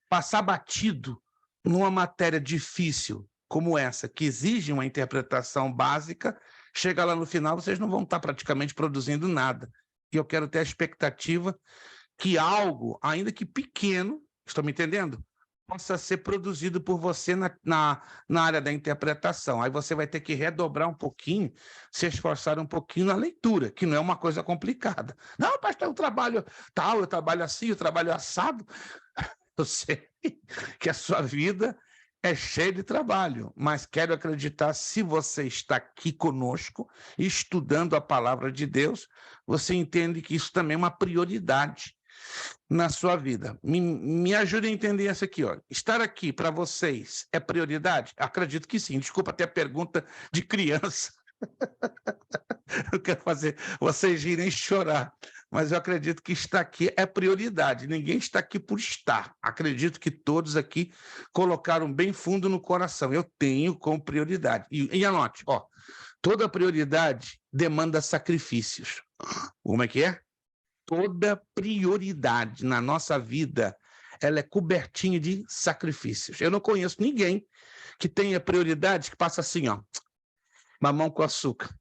Passar batido numa matéria difícil como essa, que exige uma interpretação básica, chega lá no final, vocês não vão estar praticamente produzindo nada. E eu quero ter a expectativa que algo, ainda que pequeno, estão me entendendo? Possa ser produzido por você na área da interpretação. Aí você vai ter que redobrar um pouquinho, se esforçar um pouquinho na leitura, que não é uma coisa complicada. Não, pastor, eu trabalho tal, eu trabalho assim, eu trabalho assado. Eu sei que a sua vida é cheia de trabalho, mas quero acreditar, se você está aqui conosco, estudando a palavra de Deus, você entende que isso também é uma prioridade na sua vida. Me ajude a entender isso aqui, ó. Estar aqui para vocês é prioridade? Acredito que sim. Desculpa até a pergunta de criança. Eu quero fazer vocês irem chorar, mas eu acredito que estar aqui é prioridade. Ninguém está aqui por estar. Acredito que todos aqui colocaram bem fundo no coração. Eu tenho como prioridade. E anote, ó, toda prioridade demanda sacrifícios. Como é que é? Toda prioridade na nossa vida, ela é cobertinha de sacrifícios. Eu não conheço ninguém que tenha prioridade que passa assim, ó, mamão com açúcar.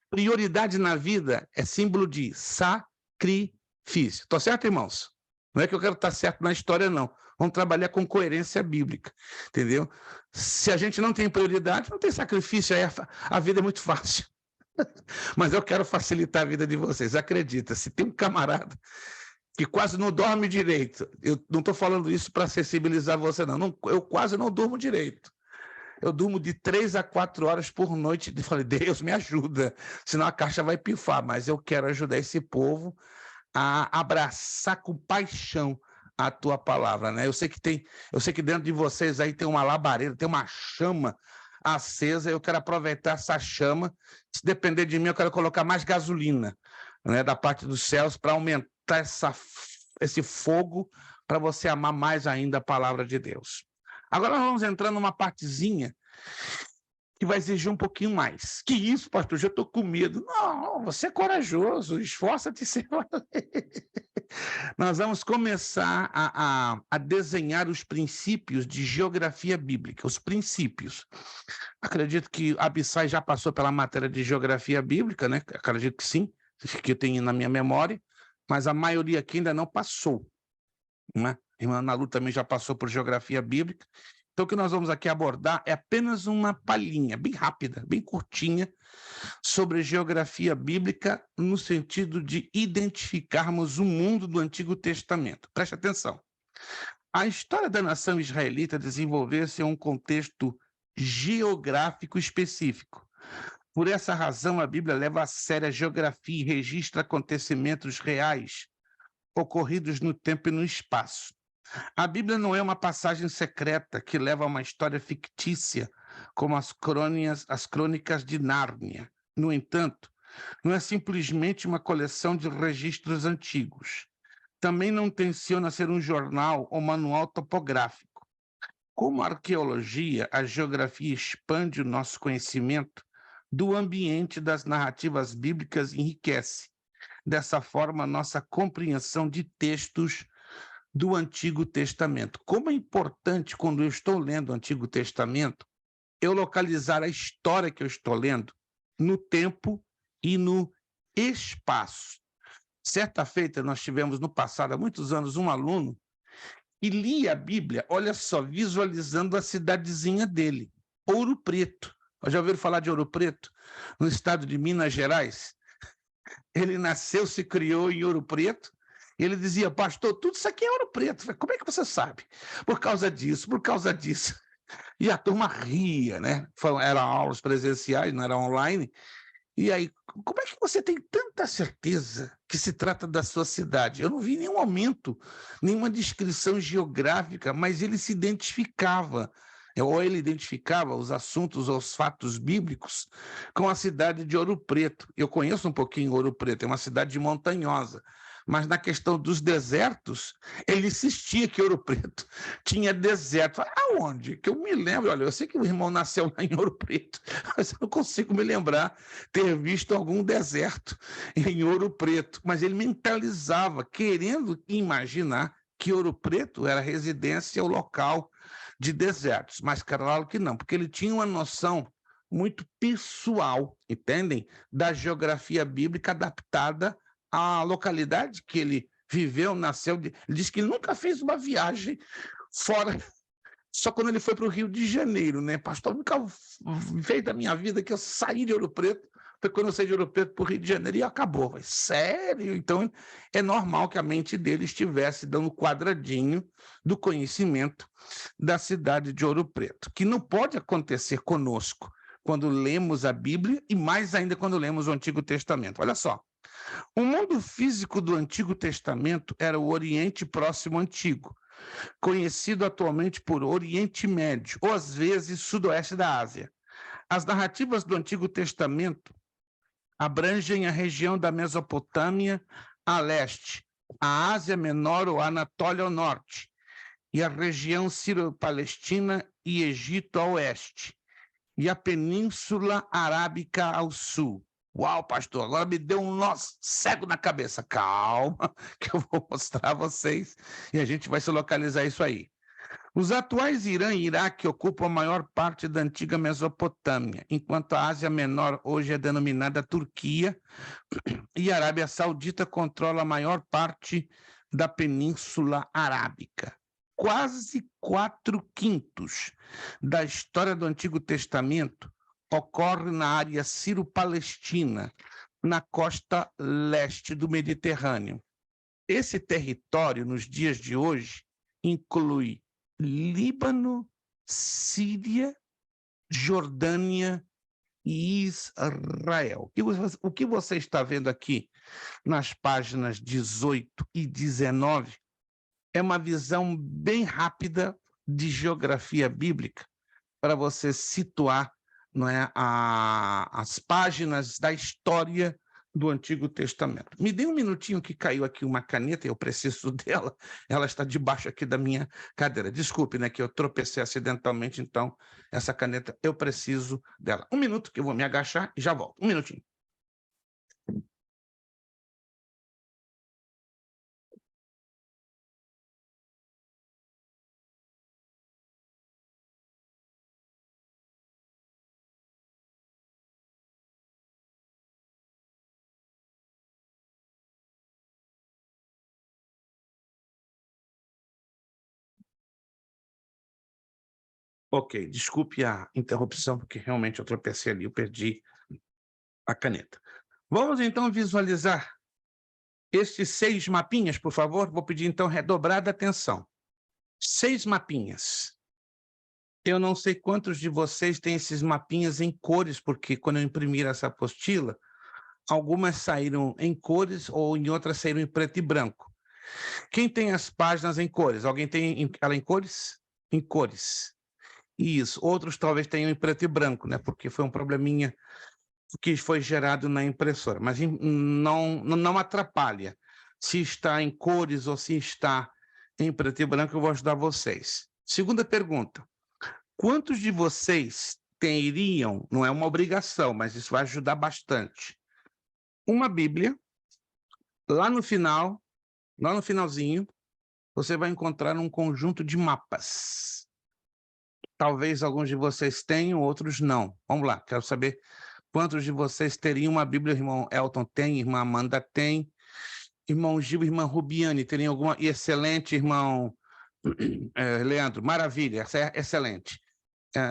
Prioridade na vida é símbolo de sacrifício. Tô certo, irmãos? Não é que eu quero estar certo na história, não. Vamos trabalhar com coerência bíblica, entendeu? Se a gente não tem prioridade, não tem sacrifício, aí a vida é muito fácil. Mas eu quero facilitar a vida de vocês. Acredita, se tem um camarada que quase não dorme direito, eu não estou falando isso para sensibilizar você, não. Eu quase não durmo direito. Eu durmo de 3 a 4 horas por noite. E falei, Deus, me ajuda, senão a caixa vai pifar. Mas eu quero ajudar esse povo a abraçar com paixão a tua palavra, né? Eu sei que dentro de vocês aí tem uma labareda, tem uma chama acesa. Eu quero aproveitar essa chama. Se depender de mim, eu quero colocar mais gasolina, né, da parte dos céus para aumentar esse fogo para você amar mais ainda a palavra de Deus. Agora nós vamos entrar numa partezinha que vai exigir um pouquinho mais. Que isso, pastor? Já estou com medo. Não, você é corajoso, esforça-te, Senhor. Nós vamos começar a desenhar os princípios de geografia bíblica, os princípios. Acredito que a Abissai já passou pela matéria de geografia bíblica, né? Acredito que sim, que eu tenho na minha memória, mas a maioria aqui ainda não passou, né? A irmã Ana Lu também já passou por geografia bíblica. Então, o que nós vamos aqui abordar é apenas uma palhinha, bem rápida, bem curtinha, sobre geografia bíblica no sentido de identificarmos o mundo do Antigo Testamento. Preste atenção. A história da nação israelita desenvolveu-se em um contexto geográfico específico. Por essa razão, a Bíblia leva a sério a geografia e registra acontecimentos reais ocorridos no tempo e no espaço. A Bíblia não é uma passagem secreta que leva a uma história fictícia, como as crônicas de Nárnia. No entanto, não é simplesmente uma coleção de registros antigos. Também não tenciona ser um jornal ou manual topográfico. Como a arqueologia, a geografia expande o nosso conhecimento do ambiente das narrativas bíblicas e enriquece, dessa forma, nossa compreensão de textos do Antigo Testamento. Como é importante, quando eu estou lendo o Antigo Testamento, eu localizar a história que eu estou lendo no tempo e no espaço. Certa feita, nós tivemos no passado, há muitos anos, um aluno que lia a Bíblia, olha só, visualizando a cidadezinha dele, Ouro Preto. Já ouviram falar de Ouro Preto? No estado de Minas Gerais? Ele nasceu, se criou em Ouro Preto. Ele dizia, pastor, tudo isso aqui é Ouro Preto. Eu falei, como é que você sabe? Por causa disso, por causa disso. E a turma ria, né? Eram aulas presenciais, não era online. E aí, como é que você tem tanta certeza que se trata da sua cidade? Eu não vi em nenhum momento, nenhuma descrição geográfica, mas ele se identificava, ou ele identificava os assuntos ou os fatos bíblicos com a cidade de Ouro Preto. Eu conheço um pouquinho Ouro Preto, é uma cidade montanhosa. Mas na questão dos desertos, ele insistia que Ouro Preto tinha deserto. Aonde? Que eu me lembro, olha, eu sei que o irmão nasceu lá em Ouro Preto, mas eu não consigo me lembrar ter visto algum deserto em Ouro Preto. Mas ele mentalizava, querendo imaginar que Ouro Preto era residência ou local de desertos. Mas claro que não, porque ele tinha uma noção muito pessoal, entendem? Da geografia bíblica adaptada à localidade que ele viveu, nasceu. Ele diz que ele nunca fez uma viagem fora, só quando ele foi para o Rio de Janeiro, né? Pastor, nunca fez da minha vida que eu saí de Ouro Preto, foi quando eu saí de Ouro Preto para o Rio de Janeiro e acabou. Falei, sério? Então, é normal que a mente dele estivesse dando quadradinho do conhecimento da cidade de Ouro Preto, que não pode acontecer conosco quando lemos a Bíblia e mais ainda quando lemos o Antigo Testamento. Olha só, o mundo físico do Antigo Testamento era o Oriente Próximo Antigo, conhecido atualmente por Oriente Médio, ou às vezes Sudoeste da Ásia. As narrativas do Antigo Testamento abrangem a região da Mesopotâmia a leste, a Ásia Menor ou Anatólia ao norte, e a região Sírio-Palestina e Egito a oeste, e a Península Arábica ao sul. Uau, pastor, agora me deu um nó cego na cabeça. Calma, que eu vou mostrar a vocês e a gente vai se localizar isso aí. Os atuais Irã e Iraque ocupam a maior parte da antiga Mesopotâmia, enquanto a Ásia Menor hoje é denominada Turquia e a Arábia Saudita controla a maior parte da Península Arábica. Quase 4/5 da história do Antigo Testamento ocorre na área sírio-palestina, na costa leste do Mediterrâneo. Esse território, nos dias de hoje, inclui Líbano, Síria, Jordânia e Israel. O que você está vendo aqui nas páginas 18 e 19 é uma visão bem rápida de geografia bíblica para você situar, não é, as páginas da história do Antigo Testamento. Me dê um minutinho que caiu aqui uma caneta, eu preciso dela, ela está debaixo aqui da minha cadeira. Desculpe, né, que eu tropecei acidentalmente, então essa caneta eu preciso dela. Um minuto que eu vou me agachar e já volto. Um minutinho. Ok, desculpe a interrupção, porque realmente eu tropecei ali, eu perdi a caneta. Vamos então visualizar estes 6 mapinhas, por favor. Vou pedir então redobrada atenção. 6 mapinhas. Eu não sei quantos de vocês têm esses mapinhas em cores, porque quando eu imprimir essa apostila, algumas saíram em cores ou em outras saíram em preto e branco. Quem tem as páginas em cores? Alguém tem ela em cores? Em cores. Isso, outros talvez tenham em preto e branco, né? Porque foi um probleminha que foi gerado na impressora, mas não atrapalha. Se está em cores ou se está em preto e branco, eu vou ajudar vocês. Segunda pergunta, quantos de vocês teriam, não é uma obrigação, mas isso vai ajudar bastante, uma Bíblia, lá no finalzinho, você vai encontrar um conjunto de mapas. Talvez alguns de vocês tenham, outros não. Vamos lá, quero saber quantos de vocês teriam uma Bíblia. Irmão Elton tem, irmã Amanda tem, irmão Gil, irmã Rubiane, teriam alguma? Excelente, irmão Leandro, maravilha, excelente.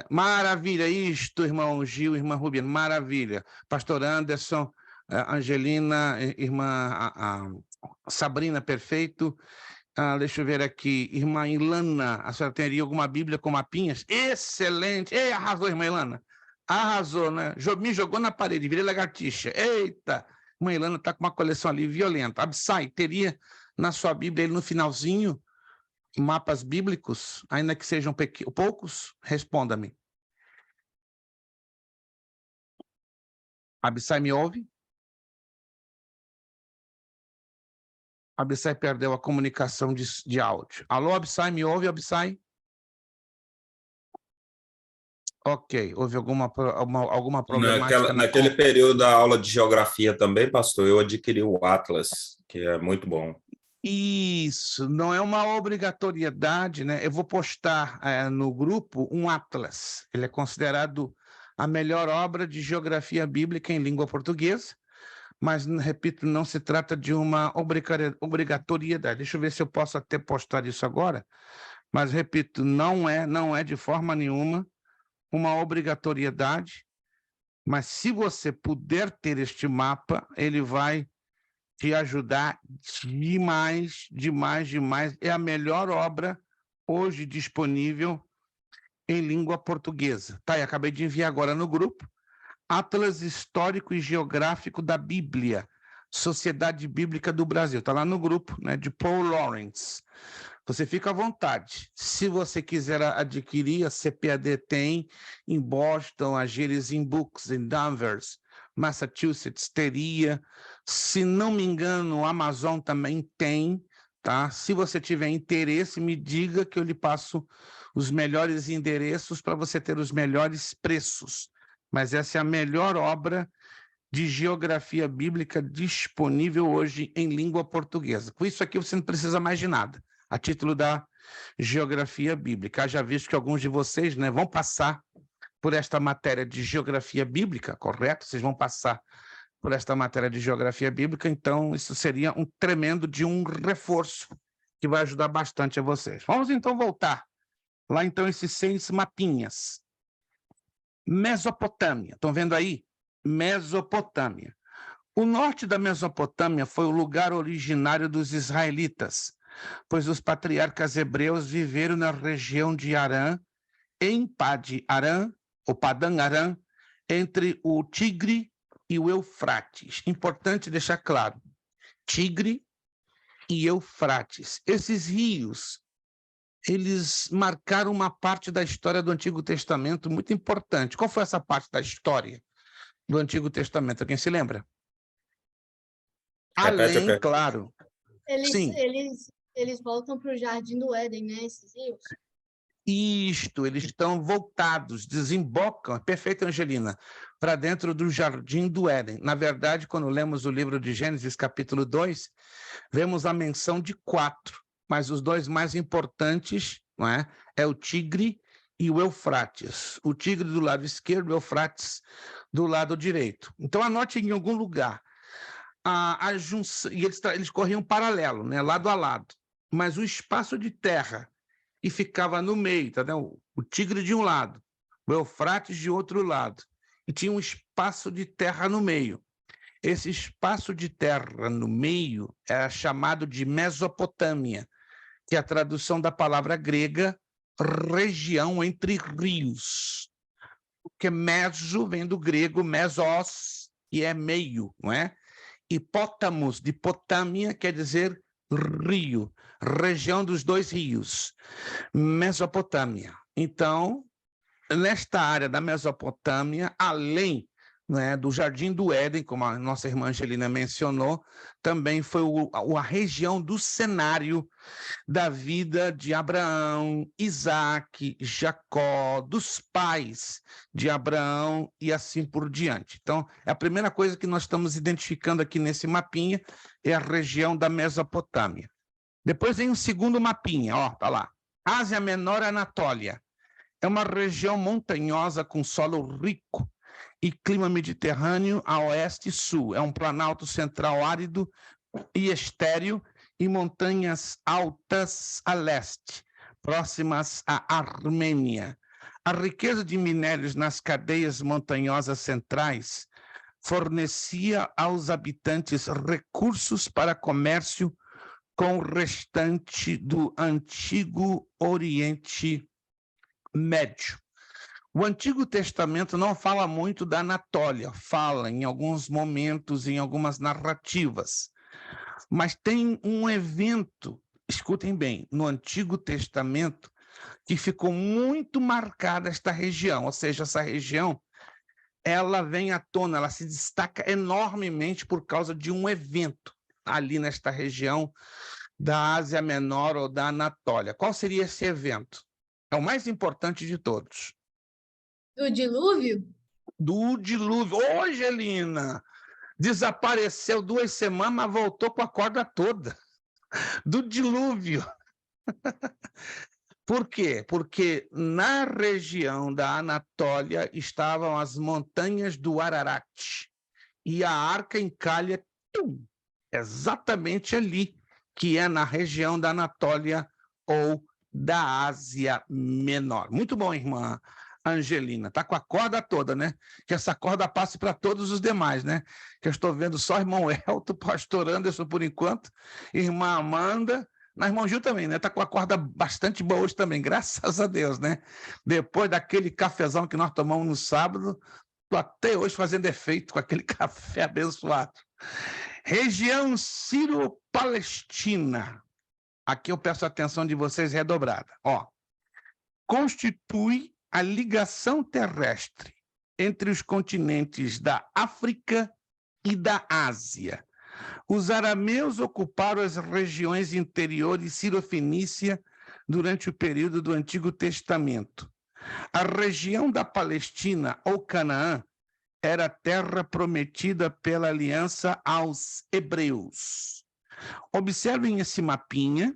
Maravilha, isto, irmão Gil, irmã Rubiane, maravilha. Pastor Anderson, Angelina, irmã Sabrina, perfeito. Deixa eu ver aqui, irmã Ilana, a senhora teria alguma Bíblia com mapinhas? Excelente! Ei, arrasou, irmã Ilana. Arrasou, né? Me jogou na parede, virei lagartixa. Eita! Irmã Ilana está com uma coleção ali violenta. Absai, teria na sua Bíblia, ele no finalzinho, mapas bíblicos, ainda que sejam poucos? Responda-me. Absai, me ouve? Absai perdeu a comunicação de áudio. Alô, Absai, me ouve, Absai? Ok, houve alguma problemática
naquele período da aula de geografia também, pastor, eu adquiri o Atlas, que é muito bom.
Isso, não é uma obrigatoriedade, né? Eu vou postar no grupo um Atlas. Ele é considerado a melhor obra de geografia bíblica em língua portuguesa, mas, repito, não se trata de uma obrigatoriedade. Deixa eu ver se eu posso até postar isso agora, mas, repito, não é de forma nenhuma uma obrigatoriedade, mas se você puder ter este mapa, ele vai te ajudar demais, demais, demais. É a melhor obra hoje disponível em língua portuguesa. Tá, e acabei de enviar agora no grupo. Atlas Histórico e Geográfico da Bíblia, Sociedade Bíblica do Brasil. Está lá no grupo, né, de Paul Lawrence. Você fica à vontade. Se você quiser adquirir, a CPAD tem em Boston, a Gerizim Books em Danvers, Massachusetts teria. Se não me engano, o Amazon também tem, tá? Se você tiver interesse, me diga que eu lhe passo os melhores endereços para você ter os melhores preços. Mas essa é a melhor obra de geografia bíblica disponível hoje em língua portuguesa. Com isso aqui você não precisa mais de nada, a título da geografia bíblica. Já visto que alguns de vocês, né, vão passar por esta matéria de geografia bíblica, correto? Vocês vão passar por esta matéria de geografia bíblica, então isso seria um tremendo de um reforço que vai ajudar bastante a vocês. Vamos então voltar lá então esses 6 mapinhas. Mesopotâmia, estão vendo aí? Mesopotâmia. O norte da Mesopotâmia foi o lugar originário dos israelitas, pois os patriarcas hebreus viveram na região de Arã, em Pad-Arã, ou Padan-Arã, entre o Tigre e o Eufrates. Importante deixar claro, Tigre e Eufrates. Esses rios, eles marcaram uma parte da história do Antigo Testamento muito importante. Qual foi essa parte da história do Antigo Testamento? Quem se lembra? Além, claro.
Eles voltam para o Jardim do Éden, né? Esses rios.
Isto, eles estão voltados, desembocam, perfeito, Angelina, para dentro do Jardim do Éden. Na verdade, quando lemos o livro de Gênesis, capítulo 2, vemos a menção de 4, mas os 2 mais importantes, não é? É o Tigre e o Eufrates. O Tigre do lado esquerdo, o Eufrates do lado direito. Então, anote em algum lugar. A junção, e eles corriam paralelo, né? Lado a lado. Mas o espaço de terra e ficava no meio, tá, né? O Tigre de um lado, o Eufrates de outro lado, e tinha um espaço de terra no meio. Esse espaço de terra no meio era chamado de Mesopotâmia, que é a tradução da palavra grega região entre rios. Porque meso vem do grego mesos, e é meio, não é? E pótamos, de Potâmia, quer dizer rio, região dos 2 rios, Mesopotâmia. Então, nesta área da Mesopotâmia, além, né, do Jardim do Éden, como a nossa irmã Angelina mencionou, também foi a região do cenário da vida de Abraão, Isaac, Jacó, dos pais de Abraão e assim por diante. Então, a primeira coisa que nós estamos identificando aqui nesse mapinha é a região da Mesopotâmia. Depois vem um segundo mapinha, ó, tá lá. Ásia Menor, Anatólia. É uma região montanhosa com solo rico e clima mediterrâneo a oeste e sul. É um planalto central árido e estéril e montanhas altas a leste, próximas à Armênia. A riqueza de minérios nas cadeias montanhosas centrais fornecia aos habitantes recursos para comércio com o restante do Antigo Oriente Médio. O Antigo Testamento não fala muito da Anatólia, fala em alguns momentos, em algumas narrativas, mas tem um evento, escutem bem, no Antigo Testamento, que ficou muito marcada esta região, ou seja, essa região, ela vem à tona, ela se destaca enormemente por causa de um evento ali nesta região da Ásia Menor ou da Anatólia. Qual seria esse evento? É o mais importante de todos.
Do dilúvio?
Do dilúvio. Ô, Angelina, desapareceu 2 semanas, mas voltou com a corda toda. Do dilúvio. Por quê? Porque na região da Anatólia estavam as montanhas do Ararat e a Arca encalha exatamente ali, que é na região da Anatólia ou da Ásia Menor. Muito bom, irmã Angelina. Tá com a corda toda, né? Que essa corda passe para todos os demais, né? Que eu estou vendo só irmão Elton, pastor Anderson por enquanto, irmã Amanda, mas irmão Gil também, né? Tá com a corda bastante boa hoje também, graças a Deus, né? Depois daquele cafezão que nós tomamos no sábado, tô até hoje fazendo efeito com aquele café abençoado. Região Sírio-Palestina. Aqui eu peço a atenção de vocês redobrada. Ó, constitui a ligação terrestre entre os continentes da África e da Ásia. Os arameus ocuparam as regiões interiores sírio-fenícia durante o período do Antigo Testamento. A região da Palestina, ou Canaã, era a terra prometida pela aliança aos hebreus. Observem esse mapinha.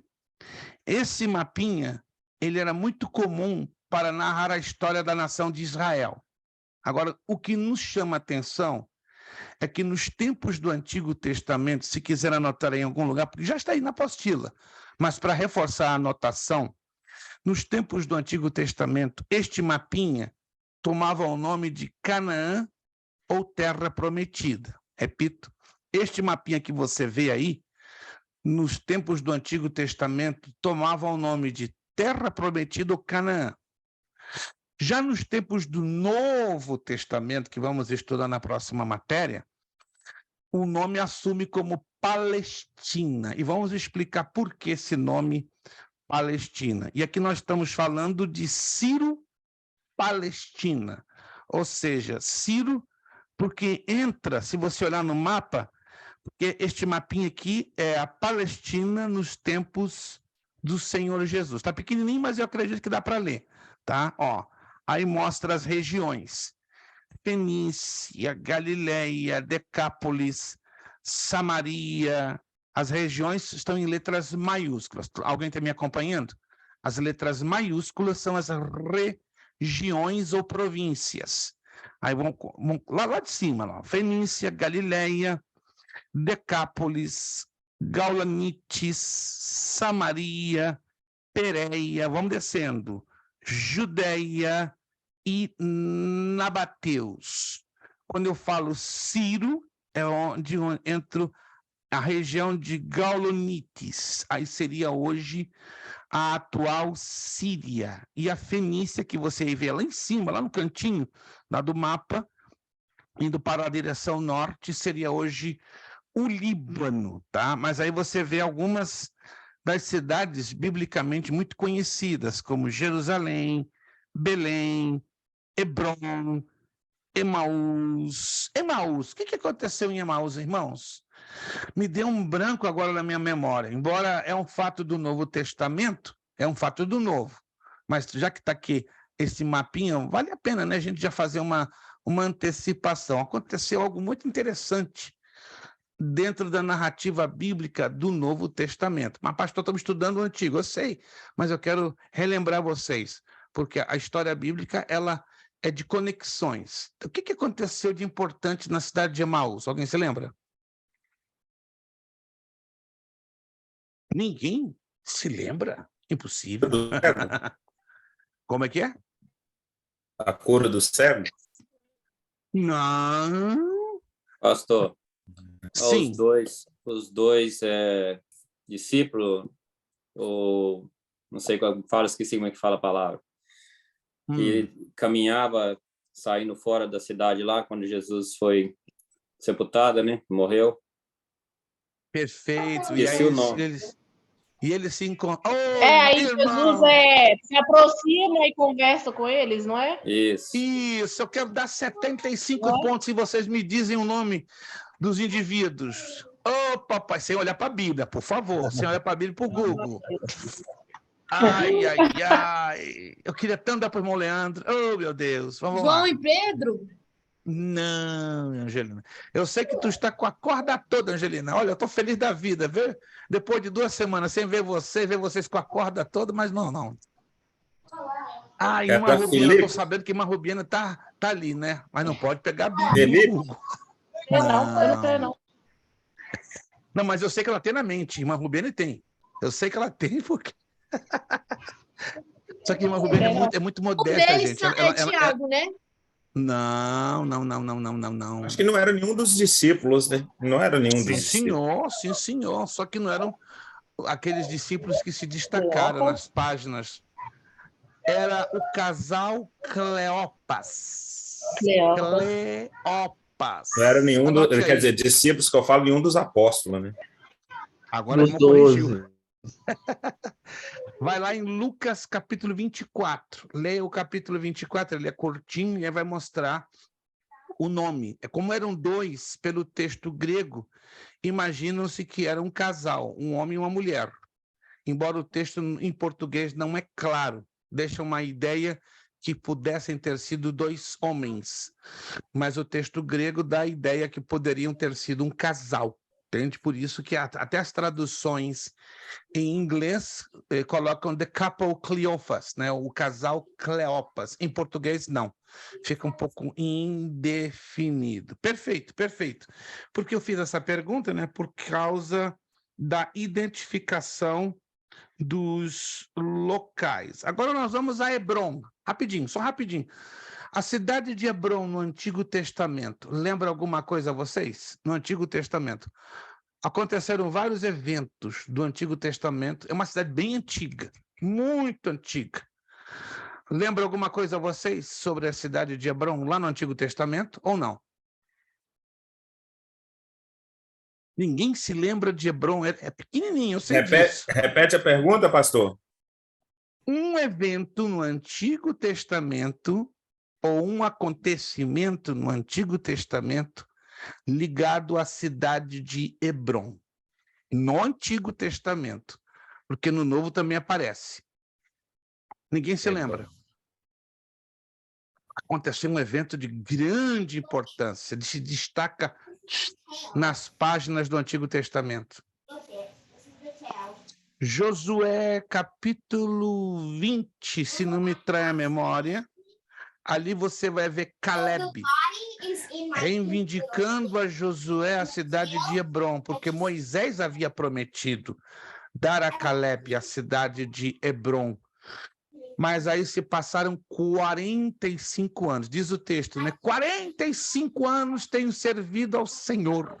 Esse mapinha, ele era muito comum para narrar a história da nação de Israel. Agora, o que nos chama a atenção é que nos tempos do Antigo Testamento, se quiser anotar em algum lugar, porque já está aí na apostila, mas para reforçar a anotação, nos tempos do Antigo Testamento, este mapinha tomava o nome de Canaã ou Terra Prometida. Repito, este mapinha que você vê aí, nos tempos do Antigo Testamento, tomava o nome de Terra Prometida ou Canaã. Já nos tempos do Novo Testamento, que vamos estudar na próxima matéria, o nome assume como Palestina. E vamos explicar por que esse nome Palestina. E aqui nós estamos falando de Sírio-Palestina. Ou seja, Sírio, porque entra, se você olhar no mapa, porque este mapinha aqui é a Palestina nos tempos do Senhor Jesus. Está pequenininho, mas eu acredito que dá para ler, tá? Ó, aí mostra as regiões: Fenícia, Galileia, Decápolis, Samaria. As regiões estão em letras maiúsculas. Alguém está me acompanhando? As letras maiúsculas são as regiões ou províncias. Aí vamos lá de cima, lá. Fenícia, Galileia, Decápolis, Gaulanites, Samaria, Pérea, vamos descendo, Judeia e Nabateus. Quando eu falo Ciro, é onde entro a região de Gaulonites, aí seria hoje a atual Síria. E a Fenícia, que você vê lá em cima, lá no cantinho lá do mapa, indo para a direção norte, seria hoje o Líbano, tá? Mas aí você vê algumas das cidades biblicamente muito conhecidas, como Jerusalém, Belém, Hebrom, Emaús. Emaús, o que aconteceu em Emaús, irmãos? Me deu um branco agora na minha memória. Embora é um fato do Novo Testamento, é um fato do Novo. Mas já que está aqui esse mapinha, vale a pena, né, a gente já fazer uma antecipação. Aconteceu algo muito interessante dentro da narrativa bíblica do Novo Testamento. Mas, pastor, estamos estudando o Antigo, eu sei, mas eu quero relembrar vocês, porque a história bíblica, ela é de conexões. O que aconteceu de importante na cidade de Emaús? Alguém se lembra? Ninguém se lembra? Impossível. Como é que é?
A cura do cego?
Não.
Pastor,
Sim.
os dois discípulos, ou não sei qual fala, esqueci como é que fala a palavra, que caminhava saindo fora da cidade lá quando Jesus foi sepultado, né? Morreu.
Perfeito.
Esqueci o nome.
Eles se encontram.
Aí Jesus se aproxima e conversa com eles, não é?
Isso.
Eu quero dar 75 pontos se vocês me dizem o nome dos indivíduos. Papai, sem olhar para a Bíblia, por favor. Sem olhar para a Bíblia, para o Google. Ai. Eu queria tanto dar para o irmão Leandro. Meu Deus. Vamos lá.
João e Pedro?
Não, Angelina. Eu sei que tu está com a corda toda, Angelina. Olha, eu estou feliz da vida, viu? Depois de 2 semanas sem ver vocês com a corda toda, mas não. Ah, e uma Rubiana, eu tô sabendo que uma Rubiana tá ali, né? Mas não pode pegar a Bíblia no Google.
Eu não tenho, não.
Não, mas eu sei que ela tem na mente. Irmã Rubiane tem. Eu sei que ela tem, porque. Só que irmã Rubiane é muito modesta,
deles
gente.
é Tiago, né?
Não.
Acho que não era nenhum dos discípulos, né? Não era nenhum dos discípulos.
Sim, senhor. Só que não eram aqueles discípulos que se destacaram nas páginas. Era o casal Cleopas. Cleopas.
Não era nenhum quer dizer, discípulos que eu falo, nenhum dos apóstolos, né?
Agora o irmão corrigiu. Vai lá em Lucas capítulo 24. Leia o capítulo 24, ele é curtinho e vai mostrar o nome. Como eram dois pelo texto grego, imaginam-se que era um casal, um homem e uma mulher. Embora o texto em português não é claro, deixa uma ideia que pudessem ter sido dois homens. Mas o texto grego dá a ideia que poderiam ter sido um casal. Entende? Por isso que até as traduções em inglês colocam the couple Cleophas, né? O casal Cleopas. Em português, não. Fica um pouco indefinido. Perfeito. Por que eu fiz essa pergunta? Né? Por causa da identificação dos locais. Agora nós vamos a Hebrom. Só rapidinho. A cidade de Hebrom no Antigo Testamento, lembra alguma coisa a vocês? No Antigo Testamento. Aconteceram vários eventos do Antigo Testamento. É uma cidade bem antiga, muito antiga. Lembra alguma coisa a vocês sobre a cidade de Hebrom lá no Antigo Testamento ou não? Ninguém se lembra de Hebrom, é pequenininho, eu sei disso.
Repete a pergunta, pastor.
Um evento no Antigo Testamento ou um acontecimento no Antigo Testamento ligado à cidade de Hebrom, no Antigo Testamento, porque no Novo também aparece. Ninguém se lembra. Aconteceu um evento de grande importância, se destaca nas páginas do Antigo Testamento. Josué, capítulo 20, se não me trai a memória, ali você vai ver Caleb reivindicando a Josué a cidade de Hebrom, porque Moisés havia prometido dar a Caleb a cidade de Hebrom. Mas aí se passaram 45 anos, diz o texto, né? 45 anos tenho servido ao Senhor.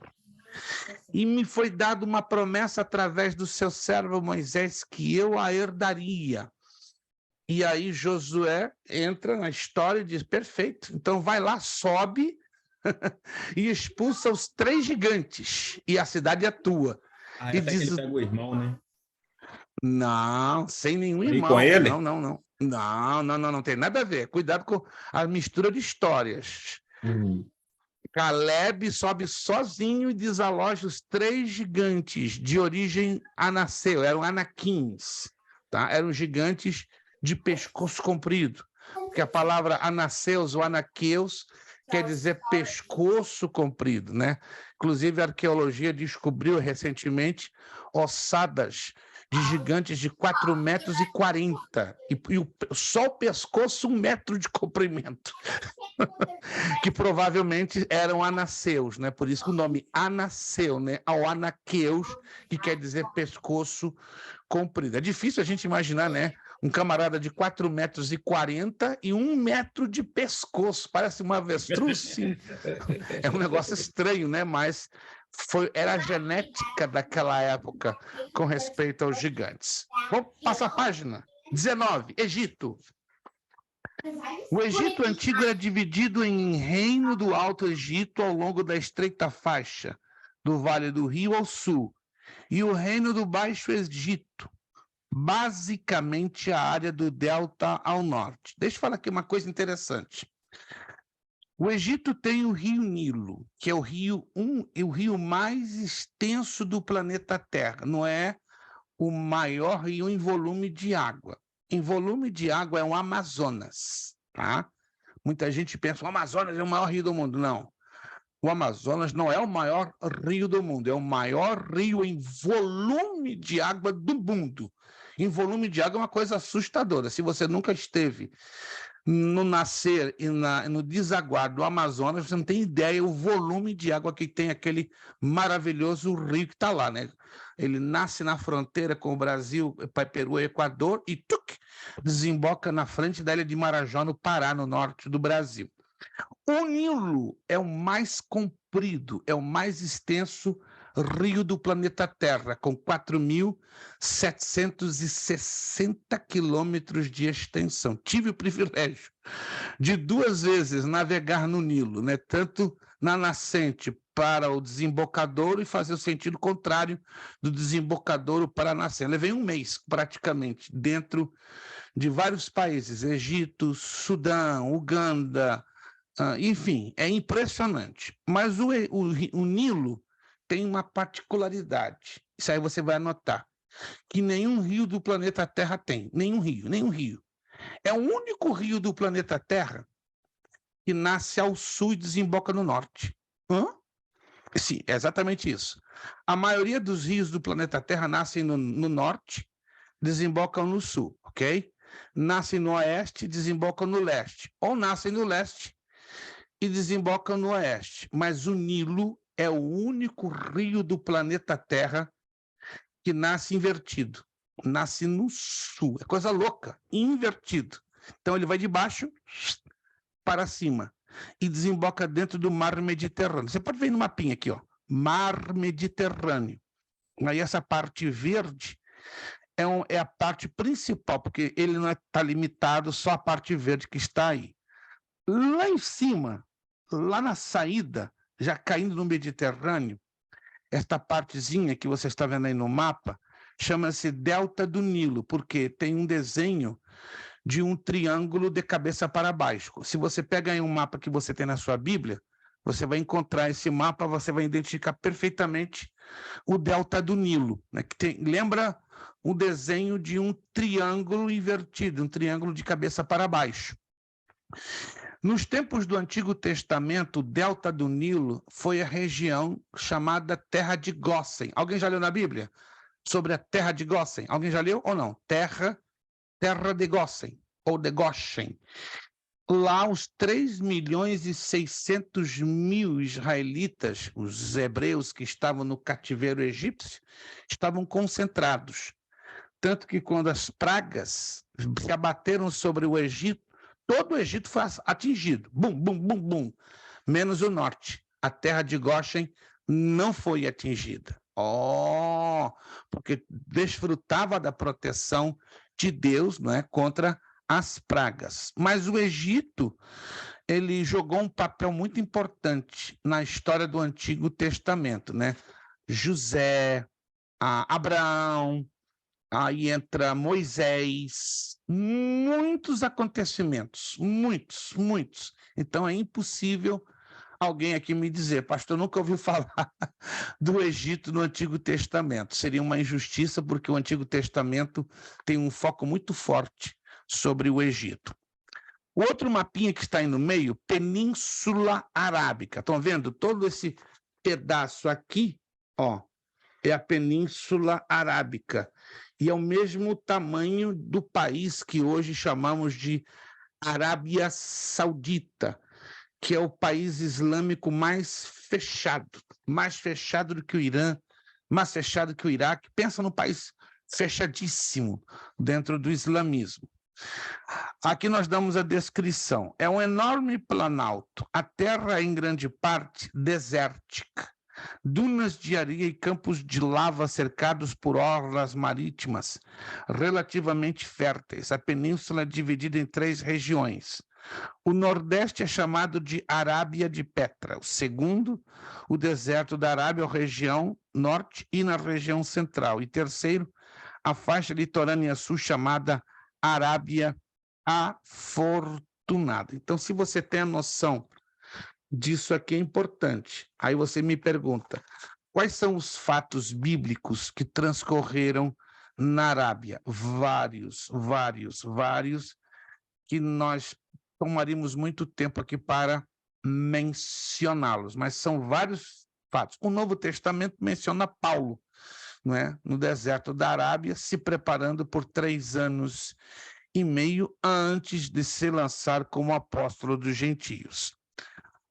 E me foi dada uma promessa através do seu servo Moisés que eu a herdaria. E aí Josué entra na história e diz, perfeito, então vai lá, sobe e expulsa os 3 gigantes e a cidade é tua.
E diz, que ele pega o irmão, né?
Não, sem nenhum irmão.
Com ele?
Não tem nada a ver. Cuidado com a mistura de histórias. Caleb sobe sozinho e desaloja os 3 gigantes de origem anaceu, eram anaquins, tá? Eram gigantes de pescoço comprido, porque a palavra anaceus ou anaqueus quer dizer pescoço comprido, né? Inclusive a arqueologia descobriu recentemente ossadas de gigantes de 4,40 metros e só o pescoço 1 metro de comprimento, que provavelmente eram anaceus, né? Por isso que o nome anaceu, né? Ao anaqueus, que quer dizer pescoço comprido. É difícil a gente imaginar, né? Um camarada de 4,40 metros e 1 metro de pescoço, parece uma avestruz, sim. É um negócio estranho, né? Mas era a genética daquela época com respeito aos gigantes. Vamos passar a página. 19, Egito. O Egito Antigo era dividido em reino do Alto Egito ao longo da estreita faixa do Vale do Rio ao sul e o reino do Baixo Egito, basicamente a área do delta ao norte. Deixa eu falar aqui uma coisa interessante. O Egito tem o rio Nilo, que é o rio mais extenso do planeta Terra. Não é o maior rio em volume de água. Em volume de água é o Amazonas, tá? Muita gente pensa que o Amazonas é o maior rio do mundo. Não. O Amazonas não é o maior rio do mundo, é o maior rio em volume de água do mundo. em volume de água é uma coisa assustadora. Se você nunca esteve no nascer e no desaguar do Amazonas, você não tem ideia o volume de água que tem aquele maravilhoso rio que está lá, né? Ele nasce na fronteira com o Brasil, Peru e Equador, e desemboca na frente da ilha de Marajó, no Pará, no norte do Brasil. O Nilo é o mais comprido, é o mais extenso rio do planeta Terra, com 4.760 quilômetros de extensão. Tive o privilégio de 2 vezes navegar no Nilo, né? Tanto na nascente para o desembocadouro e fazer o sentido contrário do desembocadouro para a nascente. Levei 1 mês, praticamente, dentro de vários países, Egito, Sudão, Uganda, enfim, é impressionante. Mas o Nilo tem uma particularidade, isso aí você vai anotar, que nenhum rio do planeta Terra tem, nenhum rio. É o único rio do planeta Terra que nasce ao sul e desemboca no norte. Sim, é exatamente isso. A maioria dos rios do planeta Terra nascem no norte, desembocam no sul, ok? Nascem no oeste, desembocam no leste. Ou nascem no leste e desembocam no oeste. Mas o Nilo é o único rio do planeta Terra que nasce invertido. Nasce no sul. É coisa louca, invertido. Então ele vai de baixo para cima e desemboca dentro do Mar Mediterrâneo. Você pode ver no mapinha aqui, ó, Mar Mediterrâneo. Aí essa parte verde é a parte principal, porque ele não está limitado só à parte verde que está aí. Lá em cima, lá na saída, já caindo no Mediterrâneo, esta partezinha que você está vendo aí no mapa, chama-se Delta do Nilo, porque tem um desenho de um triângulo de cabeça para baixo. Se você pega aí um mapa que você tem na sua Bíblia, você vai encontrar esse mapa, você vai identificar perfeitamente o Delta do Nilo, né, que lembra um desenho de um triângulo invertido, um triângulo de cabeça para baixo. Nos tempos do Antigo Testamento, o Delta do Nilo foi a região chamada Terra de Gósen. Alguém já leu na Bíblia sobre a Terra de Gósen? Alguém já leu ou não? Terra de Gósen, ou de Goshen. Lá, os 3.600.000 israelitas, os hebreus que estavam no cativeiro egípcio, estavam concentrados. Tanto que quando as pragas se abateram sobre o Egito, todo o Egito foi atingido. Bum, bum, bum, bum. Menos o norte. A terra de Goshen não foi atingida. Porque desfrutava da proteção de Deus, não é, contra as pragas. Mas o Egito, ele jogou um papel muito importante na história do Antigo Testamento, né? José, Abraão, aí entra Moisés, muitos acontecimentos, muitos. Então é impossível alguém aqui me dizer, pastor, nunca ouviu falar do Egito no Antigo Testamento. Seria uma injustiça, porque o Antigo Testamento tem um foco muito forte sobre o Egito. O outro mapinha que está aí no meio, Península Arábica. Estão vendo? Todo esse pedaço aqui, ó, é a Península Arábica. E é o mesmo tamanho do país que hoje chamamos de Arábia Saudita, que é o país islâmico mais fechado do que o Irã, mais fechado que o Iraque. Pensa num país fechadíssimo dentro do islamismo. Aqui nós damos a descrição. É um enorme planalto. A terra é, em grande parte, desértica. Dunas de areia e campos de lava cercados por orlas marítimas relativamente férteis. A península é dividida em 3 regiões. O nordeste é chamado de Arábia de Petra. O segundo, o deserto da Arábia, a região norte e na região central. E terceiro, a faixa litorânea sul chamada Arábia Afortunada. Então, se você tem a noção disso aqui, é importante. Aí você me pergunta, quais são os fatos bíblicos que transcorreram na Arábia? Vários, que nós tomaríamos muito tempo aqui para mencioná-los, mas são vários fatos. O Novo Testamento menciona Paulo não é? No deserto da Arábia, se preparando por 3 anos e meio antes de se lançar como apóstolo dos gentios.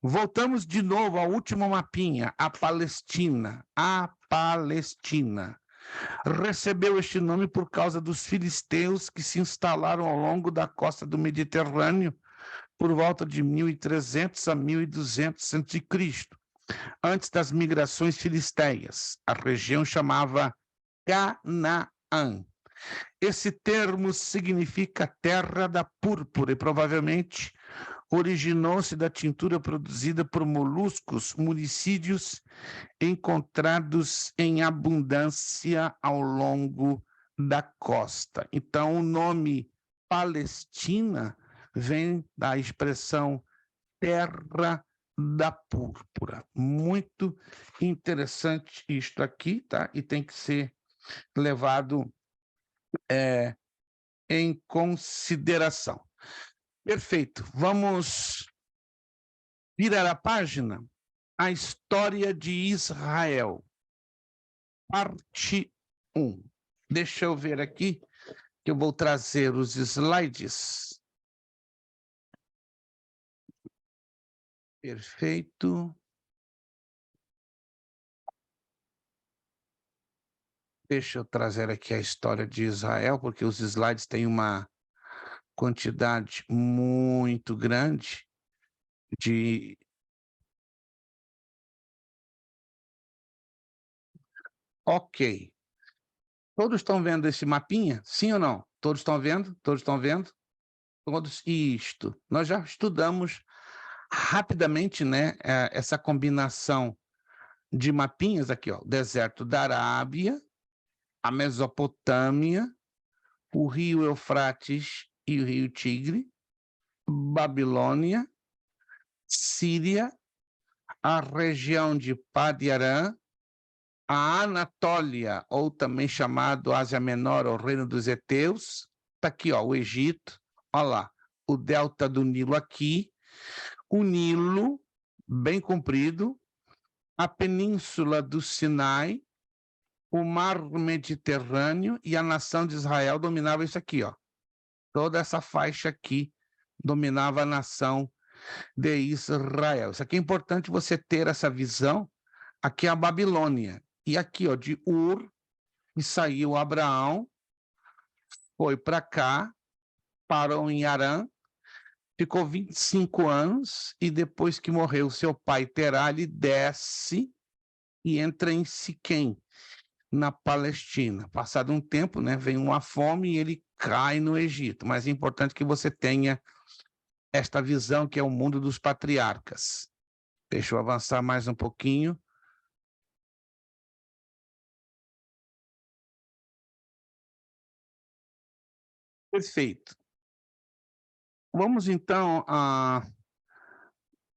Voltamos de novo ao último mapinha, a Palestina. A Palestina recebeu este nome por causa dos filisteus que se instalaram ao longo da costa do Mediterrâneo por volta de 1300 a 1200 a.C., antes das migrações filisteias. A região chamava Canaã. Esse termo significa terra da púrpura e provavelmente originou-se da tintura produzida por moluscos municídios encontrados em abundância ao longo da costa. Então, o nome Palestina vem da expressão terra da púrpura. Muito interessante isto aqui, tá? E tem que ser levado em consideração. Perfeito. Vamos virar a página. A história de Israel, parte 1. Deixa eu ver aqui, que eu vou trazer os slides. Perfeito. Deixa eu trazer aqui a história de Israel, porque os slides têm uma quantidade muito grande de... Ok. Todos estão vendo esse mapinha? Sim ou não? Todos estão vendo? Todos estão vendo? Todos. Isto. Nós já estudamos rapidamente, né, essa combinação de mapinhas aqui, ó. Deserto da Arábia, a Mesopotâmia, o rio Eufrates e o rio Tigre, Babilônia, Síria, a região de Pad-Aram, a Anatólia, ou também chamado Ásia Menor, ou Reino dos Heteus, está aqui, ó, o Egito, olha lá, o delta do Nilo aqui, o Nilo, bem comprido, a península do Sinai, o mar Mediterrâneo e a nação de Israel dominava isso aqui, ó. Toda essa faixa aqui dominava a nação de Israel. Isso aqui é importante você ter essa visão. Aqui é a Babilônia. E aqui, ó, de Ur, e saiu Abraão, foi para cá, parou em Harã, ficou 25 anos, e depois que morreu seu pai Terá, ele desce e entra em Siquém, na Palestina. Passado um tempo, né, vem uma fome e ele cai no Egito. Mas é importante que você tenha esta visão que é o mundo dos patriarcas. Deixa eu avançar mais um pouquinho. Perfeito. Vamos então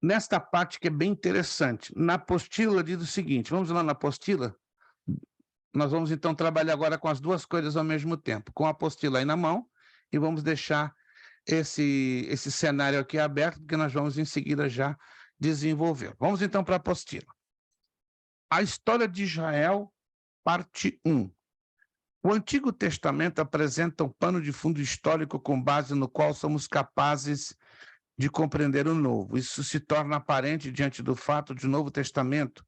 nesta parte que é bem interessante. Na apostila diz o seguinte, vamos lá na apostila? Nós vamos então trabalhar agora com as duas coisas ao mesmo tempo, com a apostila aí na mão, e vamos deixar esse cenário aqui aberto, porque nós vamos em seguida já desenvolver. Vamos então para a apostila. A história de Israel, parte 1. O Antigo Testamento apresenta um pano de fundo histórico com base no qual somos capazes de compreender o Novo. Isso se torna aparente diante do fato de o Novo Testamento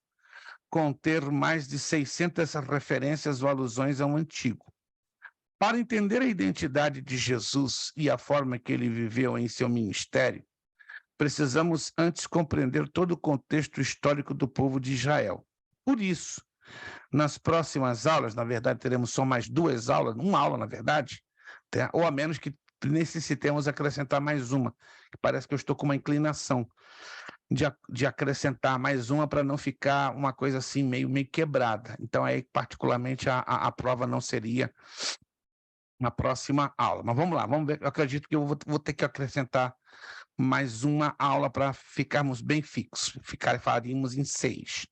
conter mais de 600 referências ou alusões ao Antigo. Para entender a identidade de Jesus e a forma que ele viveu em seu ministério, precisamos antes compreender todo o contexto histórico do povo de Israel. Por isso, nas próximas aulas, na verdade, teremos só mais 2 aulas, uma aula, na verdade, ou a menos que necessitemos acrescentar mais uma, que parece que eu estou com uma inclinação de acrescentar mais uma para não ficar uma coisa assim meio quebrada. Então, aí, particularmente, a prova não seria na próxima aula. Mas vamos lá, vamos ver. Eu acredito que eu vou ter que acrescentar mais uma aula para ficarmos bem fixos. Faríamos em 6.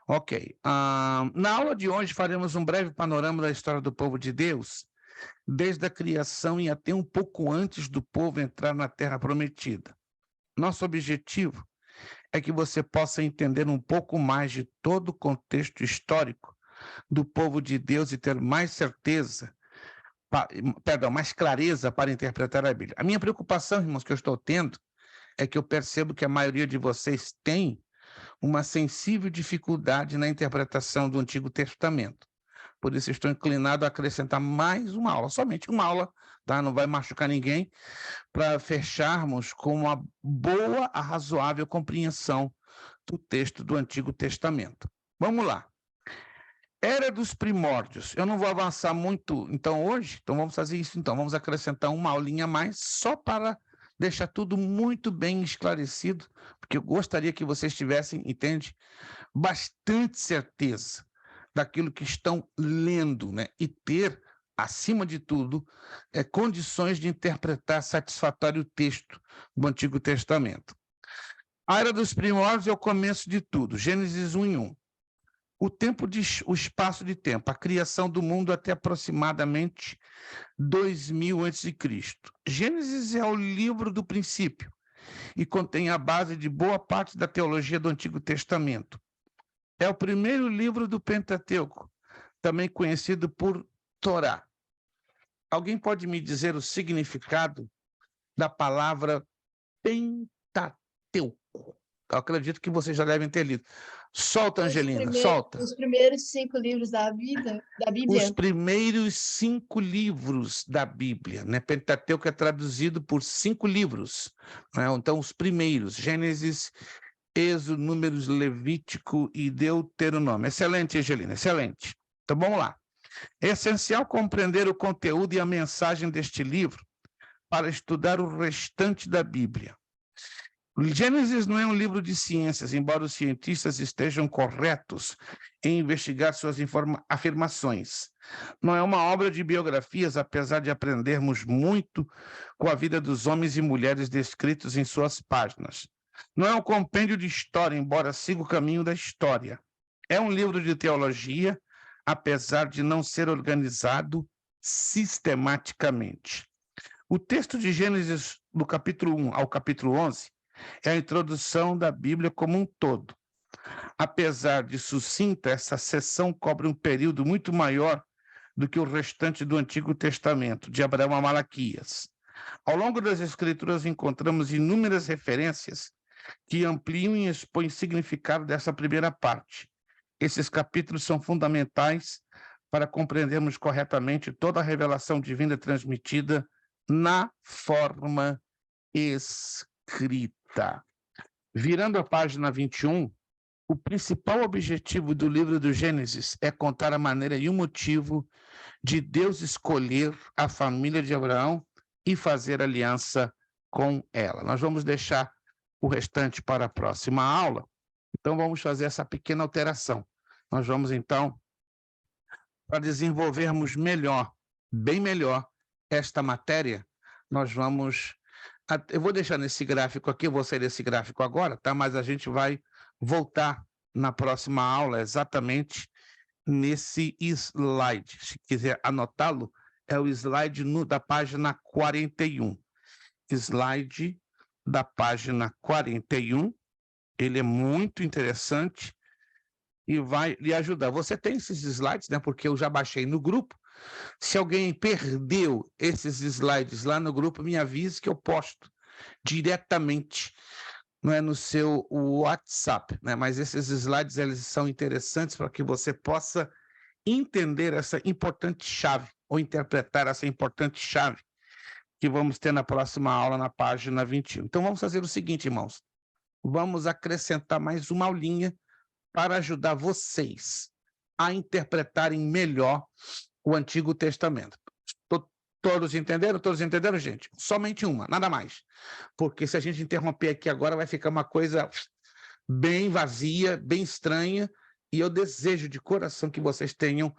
Ok. Na aula de hoje faremos um breve panorama da história do povo de Deus, desde a criação e até um pouco antes do povo entrar na Terra Prometida. Nosso objetivo é que você possa entender um pouco mais de todo o contexto histórico do povo de Deus e ter mais certeza, mais clareza para interpretar a Bíblia. A minha preocupação, irmãos, que eu estou tendo, é que eu percebo que a maioria de vocês tem uma sensível dificuldade na interpretação do Antigo Testamento. Por isso, estou inclinado a acrescentar mais uma aula, somente uma aula, tá? Não vai machucar ninguém, para fecharmos com uma boa, razoável compreensão do texto do Antigo Testamento. Vamos lá. Era dos primórdios. Eu não vou avançar muito, então, hoje. Então, vamos fazer isso, então. Vamos acrescentar uma aulinha a mais, só para deixar tudo muito bem esclarecido, porque eu gostaria que vocês tivessem, entende, bastante certeza daquilo que estão lendo, né? E ter, acima de tudo, condições de interpretar satisfatório o texto do Antigo Testamento. A era dos primórdios é o começo de tudo, Gênesis 1:1. O espaço de tempo, a criação do mundo até aproximadamente 2000 a.C. Gênesis é o livro do princípio e contém a base de boa parte da teologia do Antigo Testamento. É o primeiro livro do Pentateuco, também conhecido por Torá. Alguém pode me dizer o significado da palavra Pentateuco? Eu acredito que vocês já devem ter lido. Solta, Angelina, solta.
Os primeiros 5 livros da Bíblia.
Os primeiros 5 livros da Bíblia, né? Pentateuco é traduzido por 5 livros, né? Então, os primeiros, Gênesis, Êxodo, Números, Levítico e Deuteronômio. Excelente, Angelina, excelente. Então, vamos lá. É essencial compreender o conteúdo e a mensagem deste livro para estudar o restante da Bíblia. Gênesis não é um livro de ciências, embora os cientistas estejam corretos em investigar suas afirmações. Não é uma obra de biografias, apesar de aprendermos muito com a vida dos homens e mulheres descritos em suas páginas. Não é um compêndio de história, embora siga o caminho da história. É um livro de teologia, apesar de não ser organizado sistematicamente. O texto de Gênesis, do capítulo 1 ao capítulo 11, é a introdução da Bíblia como um todo. Apesar de sucinta, essa seção cobre um período muito maior do que o restante do Antigo Testamento, de Abraão a Malaquias. Ao longo das Escrituras encontramos inúmeras referências que ampliam e expõem o significado dessa primeira parte. Esses capítulos são fundamentais para compreendermos corretamente toda a revelação divina transmitida na forma escrita. Virando a página 21, o principal objetivo do livro do Gênesis é contar a maneira e o motivo de Deus escolher a família de Abraão e fazer aliança com ela. Nós vamos deixar o restante para a próxima aula, então vamos fazer essa pequena alteração. Nós vamos, então, para desenvolvermos melhor, bem melhor, esta matéria, nós vamos... Eu vou deixar nesse gráfico aqui, eu vou sair desse gráfico agora, tá? Mas a gente vai voltar na próxima aula exatamente nesse slide. Se quiser anotá-lo, é o slide da página 41. Slide da página 41. Ele é muito interessante e vai lhe ajudar. Você tem esses slides, né? Porque eu já baixei no grupo. Se alguém perdeu esses slides lá no grupo, me avise que eu posto diretamente, não é, no seu WhatsApp, né? Mas esses slides, eles são interessantes para que você possa entender essa importante chave, ou interpretar essa importante chave que vamos ter na próxima aula, na página 21. Então, vamos fazer o seguinte, irmãos. Vamos acrescentar mais uma aulinha para ajudar vocês a interpretarem melhor o Antigo Testamento. Todos entenderam? Todos entenderam, gente? Somente uma, nada mais. Porque se a gente interromper aqui agora, vai ficar uma coisa bem vazia, bem estranha, e eu desejo de coração que vocês tenham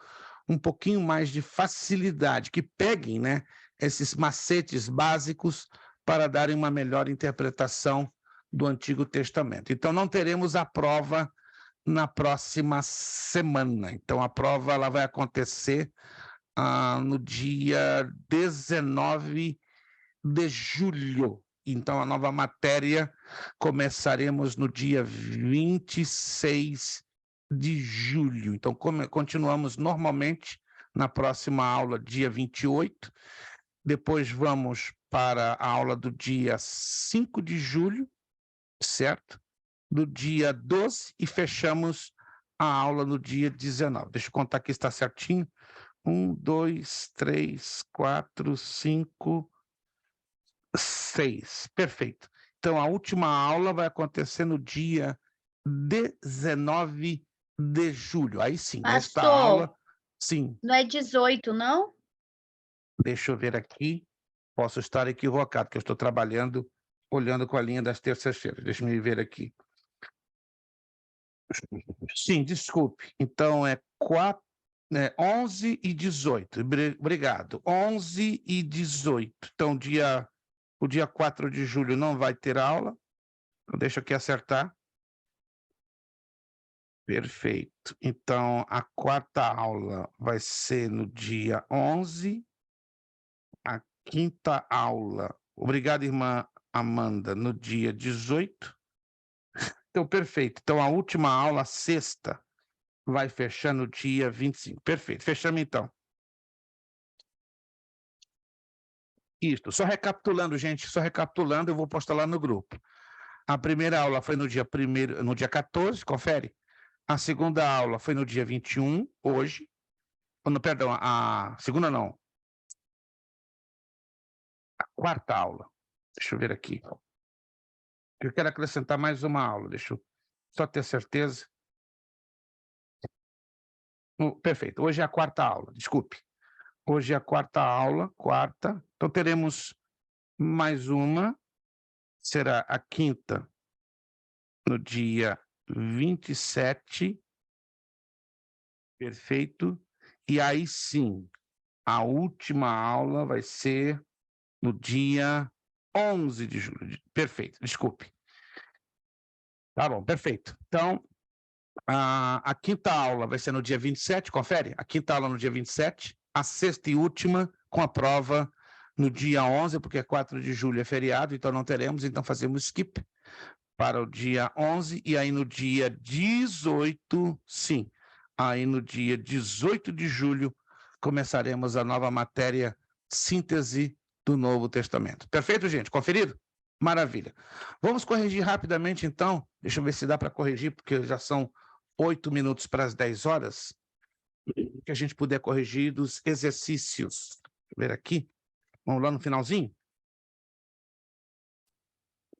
um pouquinho mais de facilidade, que peguem, né, esses macetes básicos para darem uma melhor interpretação do Antigo Testamento. Então, não teremos a prova na próxima semana. Então, a prova ela vai acontecer no dia 19 de julho. Então, a nova matéria começaremos no dia 26 de julho. Então, continuamos normalmente na próxima aula, dia 28. Depois vamos para a aula do dia 5 de julho, certo? Do dia 12 e fechamos a aula no dia 19. Deixa eu contar aqui se está certinho. 1, 2, 3, 4, 5, 6. Perfeito. Então, a última aula vai acontecer no dia 19 de julho. Aí sim, esta
Pastor,
aula... Sim,
não é 18, não?
deixa eu ver aqui. Posso estar equivocado, porque eu estou trabalhando, olhando com a linha das terças-feiras. Deixa eu ver aqui. Sim, desculpe. Então, é 11 e 18. Obrigado. 11 e 18. Então, o dia 4 de julho não vai ter aula. Então, deixa eu aqui acertar. Perfeito. Então, a quarta aula vai ser no dia 11. A quinta aula, obrigado, irmã Amanda, no dia 18. Então, perfeito. Então, a última aula, a sexta, vai fechar no dia 25. Perfeito. Fechamos, então. Isso. Só recapitulando, gente, eu vou postar lá no grupo. A primeira aula foi no dia 14, confere. A segunda aula foi no dia 21, hoje. Perdão, a segunda não. A quarta aula. Deixa eu ver aqui. Eu quero acrescentar mais uma aula. Deixa eu só ter certeza. Perfeito. Hoje é a quarta aula, desculpe. Hoje é a quarta aula, quarta. Então, teremos mais uma. Será a quinta, no dia 27. Perfeito. E aí, sim, a última aula vai ser no dia 11 de julho. Perfeito, desculpe. Tá bom, perfeito. Então, a quinta aula vai ser no dia 27, confere? A quinta aula no dia 27, a sexta e última com a prova no dia 11, porque 4 de julho é feriado, então não teremos, então fazemos skip para o dia 11, e aí no dia 18, sim, aí no dia 18 de julho começaremos a nova matéria, síntese do Novo Testamento. Perfeito, gente? Conferido? Maravilha. Vamos corrigir rapidamente, então. Deixa eu ver se dá para corrigir, porque já são 8 minutos para as 10 horas, que a gente puder corrigir dos exercícios. Deixa eu ver aqui. Vamos lá no finalzinho?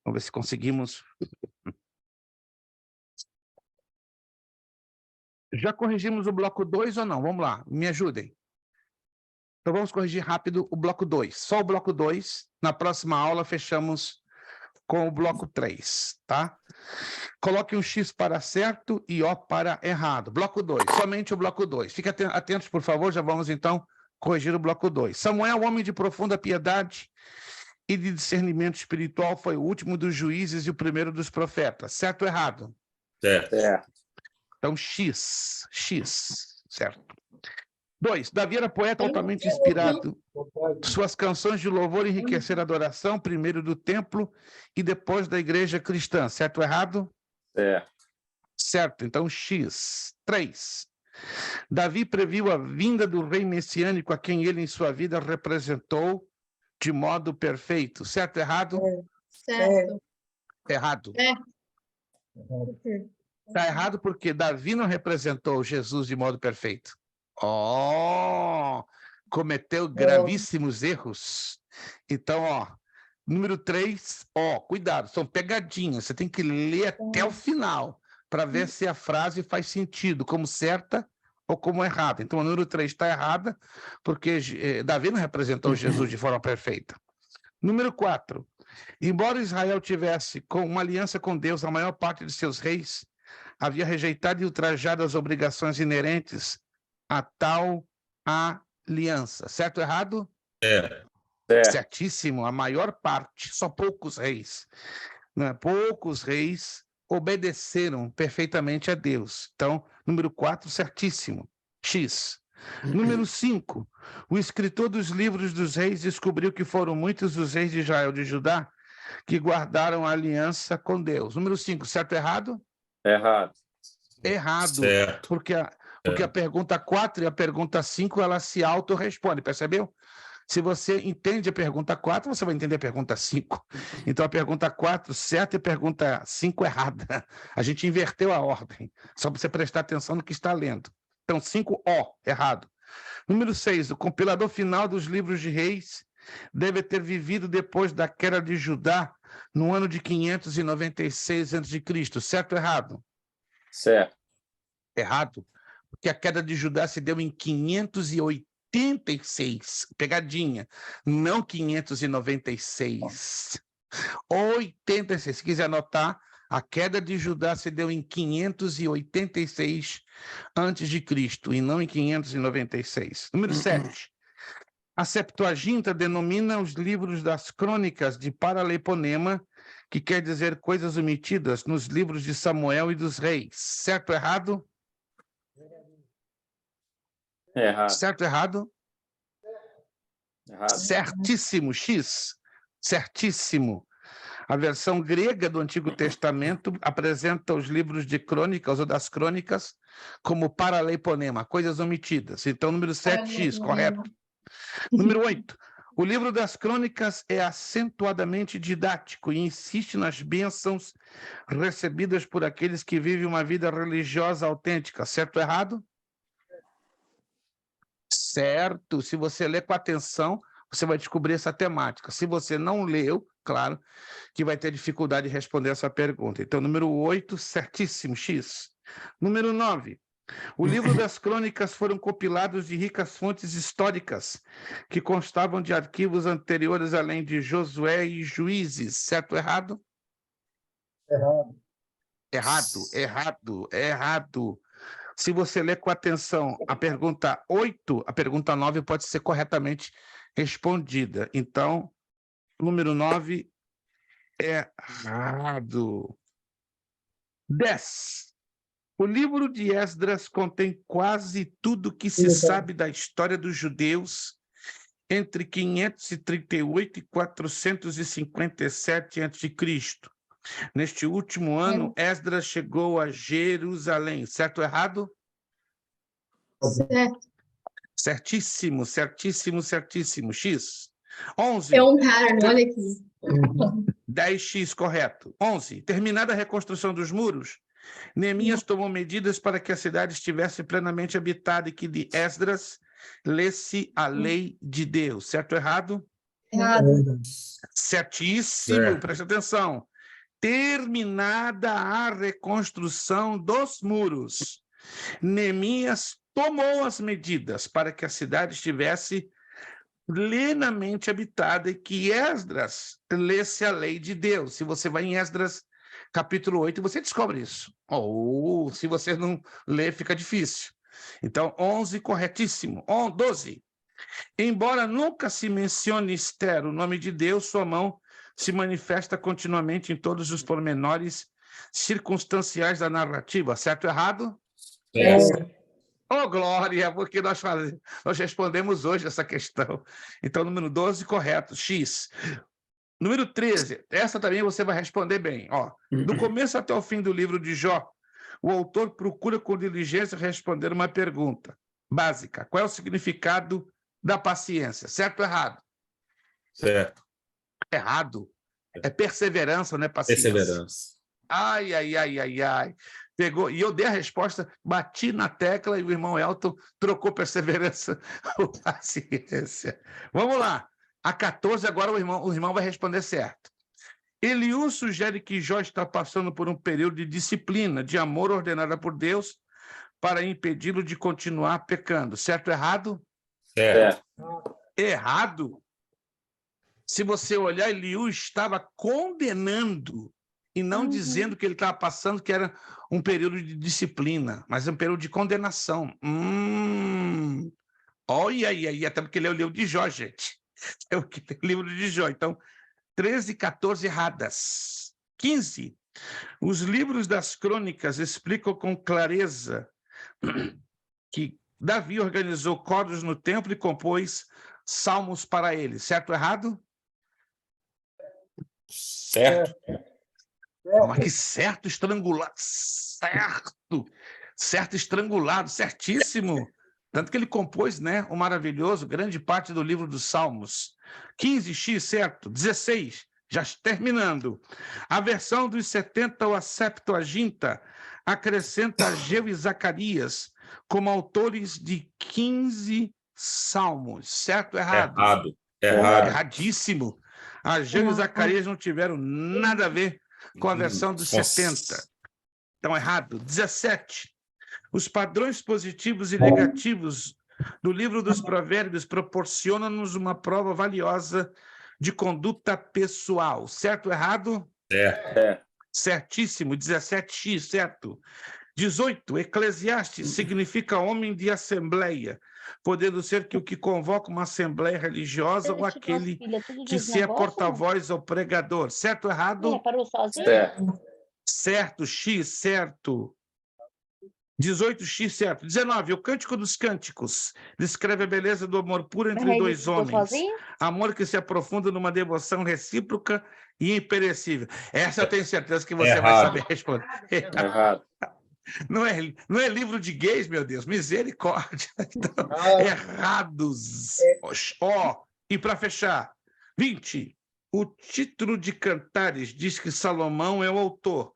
Vamos ver se conseguimos. Já corrigimos o bloco 2 ou não? Vamos lá, me ajudem. Então vamos corrigir rápido o bloco 2. Só o bloco 2. Na próxima aula fechamos com o bloco 3, tá? Coloque um X para certo e O para errado. Bloco 2, somente o bloco 2. Fiquem atentos, por favor, já vamos então corrigir o bloco 2. Samuel, homem de profunda piedade e de discernimento espiritual, foi o último dos juízes e o primeiro dos profetas. Certo ou errado?
Certo.
Então, X, certo. 2. Davi era poeta altamente inspirado. Suas canções de louvor enriqueceram a adoração, primeiro do templo e depois da igreja cristã. Certo ou errado? Certo. Então, X. 3. Davi previu a vinda do rei messiânico a quem ele em sua vida representou de modo perfeito. Certo ou errado?
Certo.
Errado.
É.
Está errado porque Davi não representou Jesus de modo perfeito. Cometeu gravíssimos erros. Então, número 3, cuidado, são pegadinhas. Você tem que ler até o final para ver se a frase faz sentido, como certa ou como errada. Então, o número 3 está errada, porque Davi não representou Jesus de forma perfeita. Número 4, embora Israel tivesse com uma aliança com Deus, a maior parte de seus reis havia rejeitado e ultrajado as obrigações inerentes a tal aliança. Certo ou errado? Certíssimo, a maior parte, só poucos reis. Poucos reis obedeceram perfeitamente a Deus. Então, número 4, certíssimo. X. Número 5, o escritor dos livros dos reis descobriu que foram muitos os reis de Israel e de Judá que guardaram a aliança com Deus. Número 5, certo ou errado?
Errado.
Errado.
Certo.
Porque a pergunta 4 e a pergunta 5, elas se autorrespondem, percebeu? Se você entende a pergunta 4, você vai entender a pergunta 5. Então, a pergunta 4 certa e a pergunta 5 errada. A gente inverteu a ordem, só para você prestar atenção no que está lendo. Então, 5O, errado. Número 6, o compilador final dos livros de Reis deve ter vivido depois da queda de Judá no ano de 596 a.C., certo ou errado?
Certo.
Errado, porque a queda de Judá se deu em 586, pegadinha, não 596, 86. Se quiser anotar, a queda de Judá se deu em 586 a.C. e não em 596. Número 7. A Septuaginta denomina os livros das crônicas de Paraleponema, que quer dizer coisas omitidas nos livros de Samuel e dos reis. Certo ou errado?
Errado.
Certo ou errado?
Errado.
Certíssimo, X. Certíssimo. A versão grega do Antigo Testamento apresenta os livros de crônicas ou das crônicas como Paraleponema, coisas omitidas. Então, número 7X, correto. Número 8. O livro das crônicas é acentuadamente didático e insiste nas bênçãos recebidas por aqueles que vivem uma vida religiosa autêntica. Certo ou errado? Certo. Se você ler com atenção, você vai descobrir essa temática. Se você não leu, claro, que vai ter dificuldade de responder essa pergunta. Então, número 8, certíssimo, X. Número 9. O livro das crônicas foram compilados de ricas fontes históricas que constavam de arquivos anteriores além de Josué e Juízes. Certo ou errado? Errado. Se você ler com atenção a pergunta 8, a pergunta 9 pode ser corretamente respondida. Então, número 9 é errado. 10. O livro de Esdras contém quase tudo que se sabe da história dos judeus entre 538 e 457 a.C. Neste último ano, Esdras chegou a Jerusalém. Certo ou errado?
Certo.
Certíssimo. X. 11.
É um cara, olha aqui.
10X, correto. 11. Terminada a reconstrução dos muros, Neemias tomou medidas para que a cidade estivesse plenamente habitada e que de Esdras lesse a lei de Deus. Certo ou errado?
Errado.
Certíssimo, preste atenção. Terminada a reconstrução dos muros, Neemias tomou as medidas para que a cidade estivesse plenamente habitada e que Esdras lesse a lei de Deus. Se você vai em Esdras capítulo 8, você descobre isso. Ou se você não lê, fica difícil. Então, 11, corretíssimo. 12. Embora nunca se mencione Esther, o nome de Deus, sua mão se manifesta continuamente em todos os pormenores circunstanciais da narrativa. Certo ou errado? Oh, glória, porque nós respondemos hoje essa questão. Então, número 12, correto. X. Número 13, essa também você vai responder bem. Ó, do começo até o fim do livro de Jó, o autor procura com diligência responder uma pergunta básica. Qual é o significado da paciência? Certo ou errado?
Certo.
Errado. É perseverança, não é paciência.
Perseverança.
Ai. Pegou, e eu dei a resposta, bati na tecla e o irmão Elton trocou perseverança por paciência. Vamos lá. A 14, agora o irmão vai responder certo. Eliú sugere que Jó está passando por um período de disciplina, de amor ordenada por Deus, para impedi-lo de continuar pecando. Certo ou errado?
Certo.
Errado. Se você olhar, Eliú estava condenando e não dizendo que ele estava passando que era um período de disciplina, mas um período de condenação. Olha aí, até porque ele é o livro de Jó, gente. É o livro de Jó. Então, 13 e 14 erradas. 15. Os livros das crônicas explicam com clareza que Davi organizou coros no templo e compôs salmos para ele. Certo ou errado?
Certo.
Mas que certo estrangulado. Certo estrangulado, certíssimo. Tanto que ele compôs, né, o maravilhoso, grande parte do livro dos Salmos. 15x, certo. 16, já terminando. A versão dos 70 ou a Septuaginta acrescenta Ageu e Zacarias como autores de 15 salmos. Certo ou errado?
Errado.
Erradíssimo. Ageu e Zacarias não tiveram nada a ver com a versão dos 70. Então, errado. 17. Os padrões positivos e negativos do livro dos Provérbios proporcionam-nos uma prova valiosa de conduta pessoal. Certo ou errado?
Certo.
Certíssimo. 17x, certo. 18. Eclesiastes significa homem de assembleia, podendo ser que o que convoca uma assembleia religiosa ou aquele que se é porta-voz ou pregador. Certo ou errado?
Parou sozinho?
Certo.
Certo, X, certo. 18x, certo. 19. O Cântico dos Cânticos descreve a beleza do amor puro entre dois homens. Amor que se aprofunda numa devoção recíproca e imperecível. Essa eu tenho certeza que você vai saber responder.
Errado.
Não é livro de gays, meu Deus. Misericórdia. Então, errados. Ó, e para fechar, 20. O título de Cantares diz que Salomão é o autor.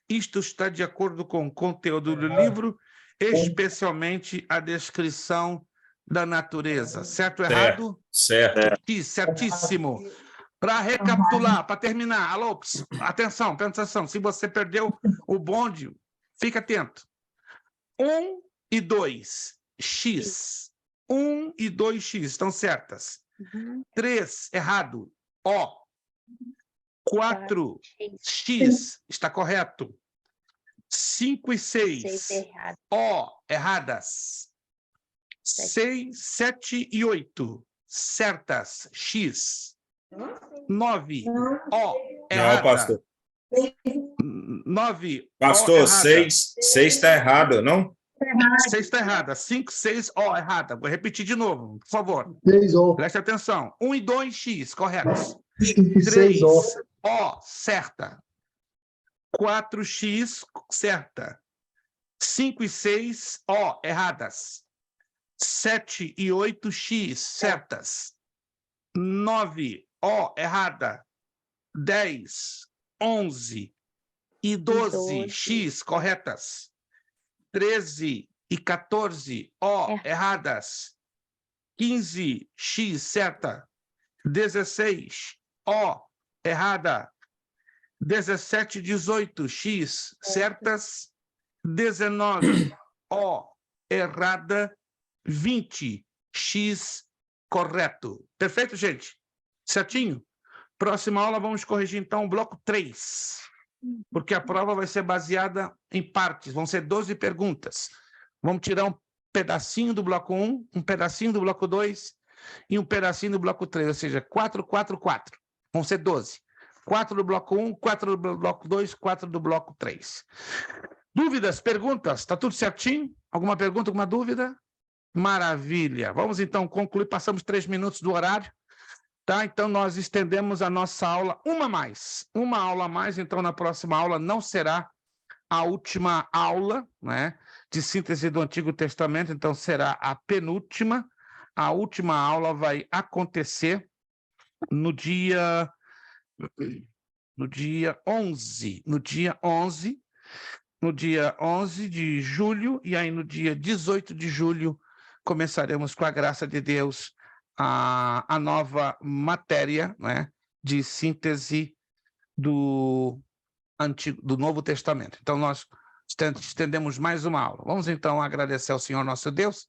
Isto está de acordo com o conteúdo do livro, especialmente a descrição da natureza. Certo ou errado?
Certo.
Certíssimo. Para recapitular, para terminar, alô, atenção, presta atenção. Se você perdeu o bonde, fica atento. 1 e 2, X. 1 e 2X estão certas. 3, errado. O. 4X está correto. 5 e 6. O, erradas. 6, 7 e 8, certas. X. 9, O, errada.
Não, pastor.
9,
Pastor, 6 está errado, não?
6 está errada. 5, 6, O, errada. Vou repetir de novo, por favor.
6 O.
Preste atenção. 1 e 2, X, corretos.
6
3,
O.
O, certa. 4X, certa. 5 e 6, O, erradas. 7 e 8X, certas. 9, O, errada. 10, 11 e 12X, corretas. 13 e 14, O, erradas. 15X, certa. 16, O, errada. 17 e 18X, certas. 19, O, errada. 20X, correto. Perfeito, gente? Certinho? Próxima aula vamos corrigir, então, o bloco 3. Porque a prova vai ser baseada em partes. Vão ser 12 perguntas. Vamos tirar um pedacinho do bloco 1, um pedacinho do bloco 2 e um pedacinho do bloco 3. Ou seja, 4, 4, 4. Vão ser 12. 4 do bloco 1, 4 do bloco 2, 4 do bloco 3. Dúvidas, perguntas? Está tudo certinho? Alguma pergunta, alguma dúvida? Maravilha. Vamos, então, concluir. Passamos 3 minutos do horário. Tá? Então, nós estendemos a nossa aula uma aula a mais. Então, na próxima aula não será a última aula, né, de síntese do Antigo Testamento, então será a penúltima. A última aula vai acontecer no dia 11. No dia 11 de julho, e aí no dia 18 de julho começaremos, com a graça de Deus, a nova matéria, né, de síntese do Novo Testamento. Então, nós estendemos mais uma aula. Vamos, então, agradecer ao Senhor nosso Deus.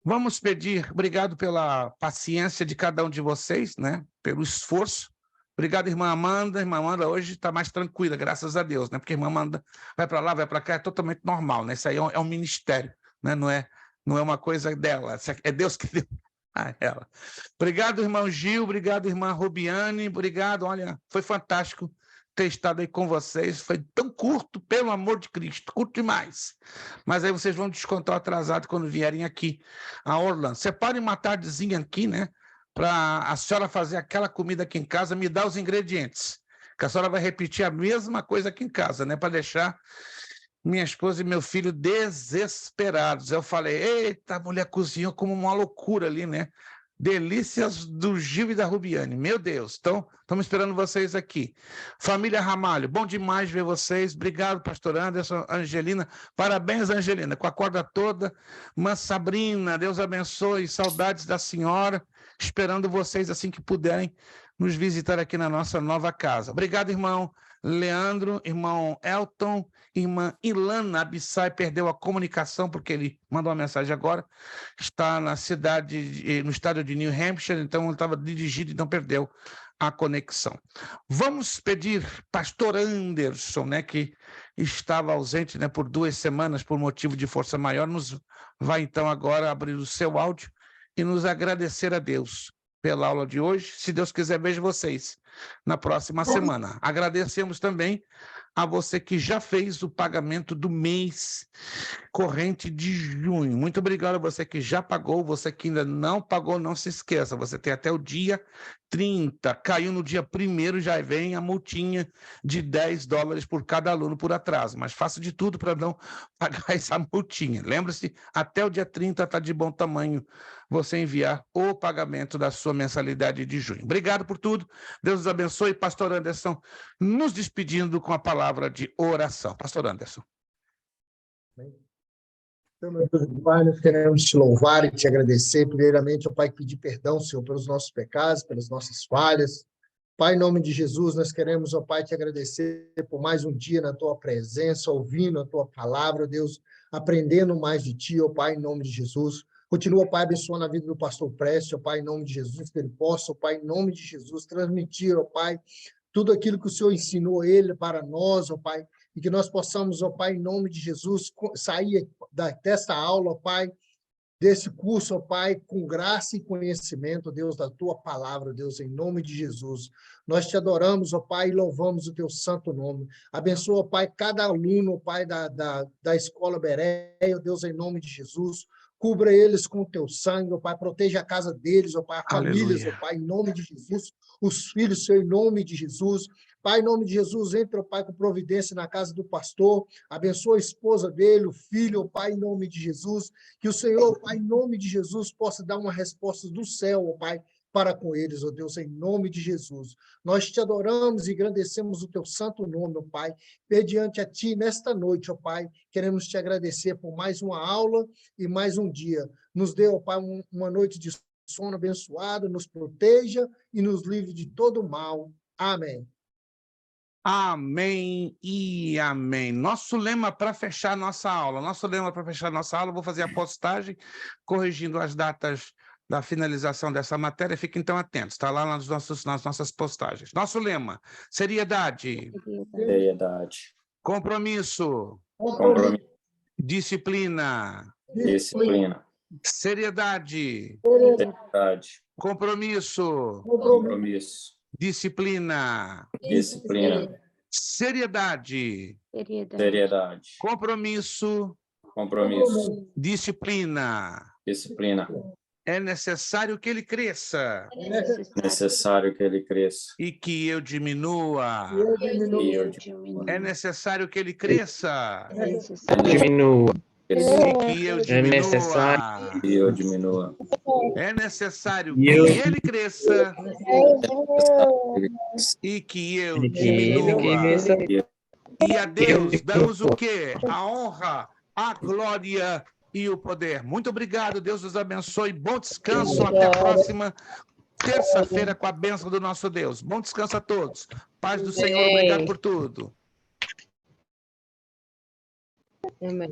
Vamos pedir, obrigado pela paciência de cada um de vocês, né, pelo esforço. Obrigado, irmã Amanda. Irmã Amanda hoje está mais tranquila, graças a Deus, né, porque a irmã Amanda vai para lá, vai para cá, é totalmente normal, né, isso aí é um ministério, né, não é uma coisa dela, é Deus que deu a ela. Obrigado, irmão Gil, obrigado, irmã Rubiane, obrigado, olha, foi fantástico ter estado aí com vocês, foi tão curto, pelo amor de Cristo, curto demais, mas aí vocês vão descontar o atrasado quando vierem aqui a Orlando. Separem uma tardezinha aqui, né, para a senhora fazer aquela comida aqui em casa, me dá os ingredientes, que a senhora vai repetir a mesma coisa aqui em casa, né? Para deixar minha esposa e meu filho desesperados. Eu falei, eita, a mulher cozinhou como uma loucura ali, né? Delícias do Gil e da Rubiane. Meu Deus, então, estamos esperando vocês aqui. Família Ramalho, bom demais ver vocês. Obrigado, pastor Anderson, Angelina. Parabéns, Angelina, com a corda toda. Mãe Sabrina, Deus abençoe. Saudades da senhora. Esperando vocês assim que puderem nos visitar aqui na nossa nova casa. Obrigado, irmão Leandro, irmão Elton, irmã Ilana Abissai perdeu a comunicação porque ele mandou uma mensagem agora, está na cidade, no estado de New Hampshire, então ele estava dirigido, então perdeu a conexão. Vamos pedir pastor Anderson, né, que estava ausente, né, por 2 semanas por motivo de força maior, nos vai então agora abrir o seu áudio e nos agradecer a Deus pela aula de hoje. Se Deus quiser, vejo vocês na próxima semana. Agradecemos também a você que já fez o pagamento do mês corrente de junho. Muito obrigado a você que já pagou, você que ainda não pagou, não se esqueça, você tem até o dia 30, caiu no dia 1º, já vem a multinha de $10 por cada aluno por atraso, mas faça de tudo para não pagar essa multinha. Lembre-se, até o dia 30 está de bom tamanho você enviar o pagamento da sua mensalidade de junho. Obrigado por tudo, Deus os abençoe. Pastor Anderson, nos despedindo com a palavra de oração. Pastor Anderson.
Então, meu Deus e Pai, nós queremos te louvar e te agradecer. Primeiramente, ó Pai, pedir perdão, Senhor, pelos nossos pecados, pelas nossas falhas. Pai, em nome de Jesus, nós queremos, ó Pai, te agradecer por mais um dia na tua presença, ouvindo a tua palavra, Deus, aprendendo mais de ti, ó Pai, em nome de Jesus. Continua, Pai, abençoando a vida do pastor Prestes, ó Pai, em nome de Jesus, que ele possa, ó Pai, em nome de Jesus, transmitir, ó Pai, tudo aquilo que o Senhor ensinou ele para nós, ó Pai, e que nós possamos, ó Pai, em nome de Jesus, sair desta aula, ó Pai, desse curso, ó Pai, com graça e conhecimento, Deus, da tua palavra, Deus, em nome de Jesus. Nós te adoramos, ó Pai, e louvamos o teu santo nome. Abençoa, ó Pai, cada aluno, ó Pai, da Escola Bereia, Deus, em nome de Jesus. Cubra eles com o teu sangue, ó Pai, proteja a casa deles, ó Pai, a famílias, ó Pai, em nome de Jesus. Os filhos, Senhor, em nome de Jesus. Pai, em nome de Jesus, entra, ó Pai, com providência na casa do pastor, abençoa a esposa dele, o filho, ó Pai, em nome de Jesus, que o Senhor, ó Pai, em nome de Jesus, possa dar uma resposta do céu, ó Pai, para com eles, ó Deus, em nome de Jesus. Nós te adoramos e engrandecemos o teu santo nome, ó Pai, mediante a ti, nesta noite, ó Pai, queremos te agradecer por mais uma aula e mais um dia. Nos dê, ó Pai, uma noite de sono abençoado, nos proteja e nos livre de todo mal. Amém.
Amém e amém. Nosso lema para fechar nossa aula, vou fazer a postagem, corrigindo as datas da finalização dessa matéria, fiquem então atentos, está lá nas nossas postagens. Nosso lema, seriedade.
Seriedade.
Compromisso.
Compromisso.
Disciplina.
Disciplina.
Seriedade.
Seriedade.
Compromisso.
Compromisso.
Disciplina.
Disciplina.
Seriedade.
Seriedade.
Compromisso.
Compromisso.
Disciplina.
Disciplina.
É necessário que ele cresça.
Necessário que ele cresça.
E que eu diminua.
E eu diminua.
É necessário que ele cresça.
Diminua.
E que eu diminua.
É necessário.
E eu diminua.
É necessário que ele cresça. E que eu diminua. E a Deus damos o quê? A honra, a glória e o poder. Muito obrigado, Deus os abençoe. Bom descanso, até a próxima terça-feira com a bênção do nosso Deus. Bom descanso a todos. Paz do Senhor, obrigado por tudo.
Amém.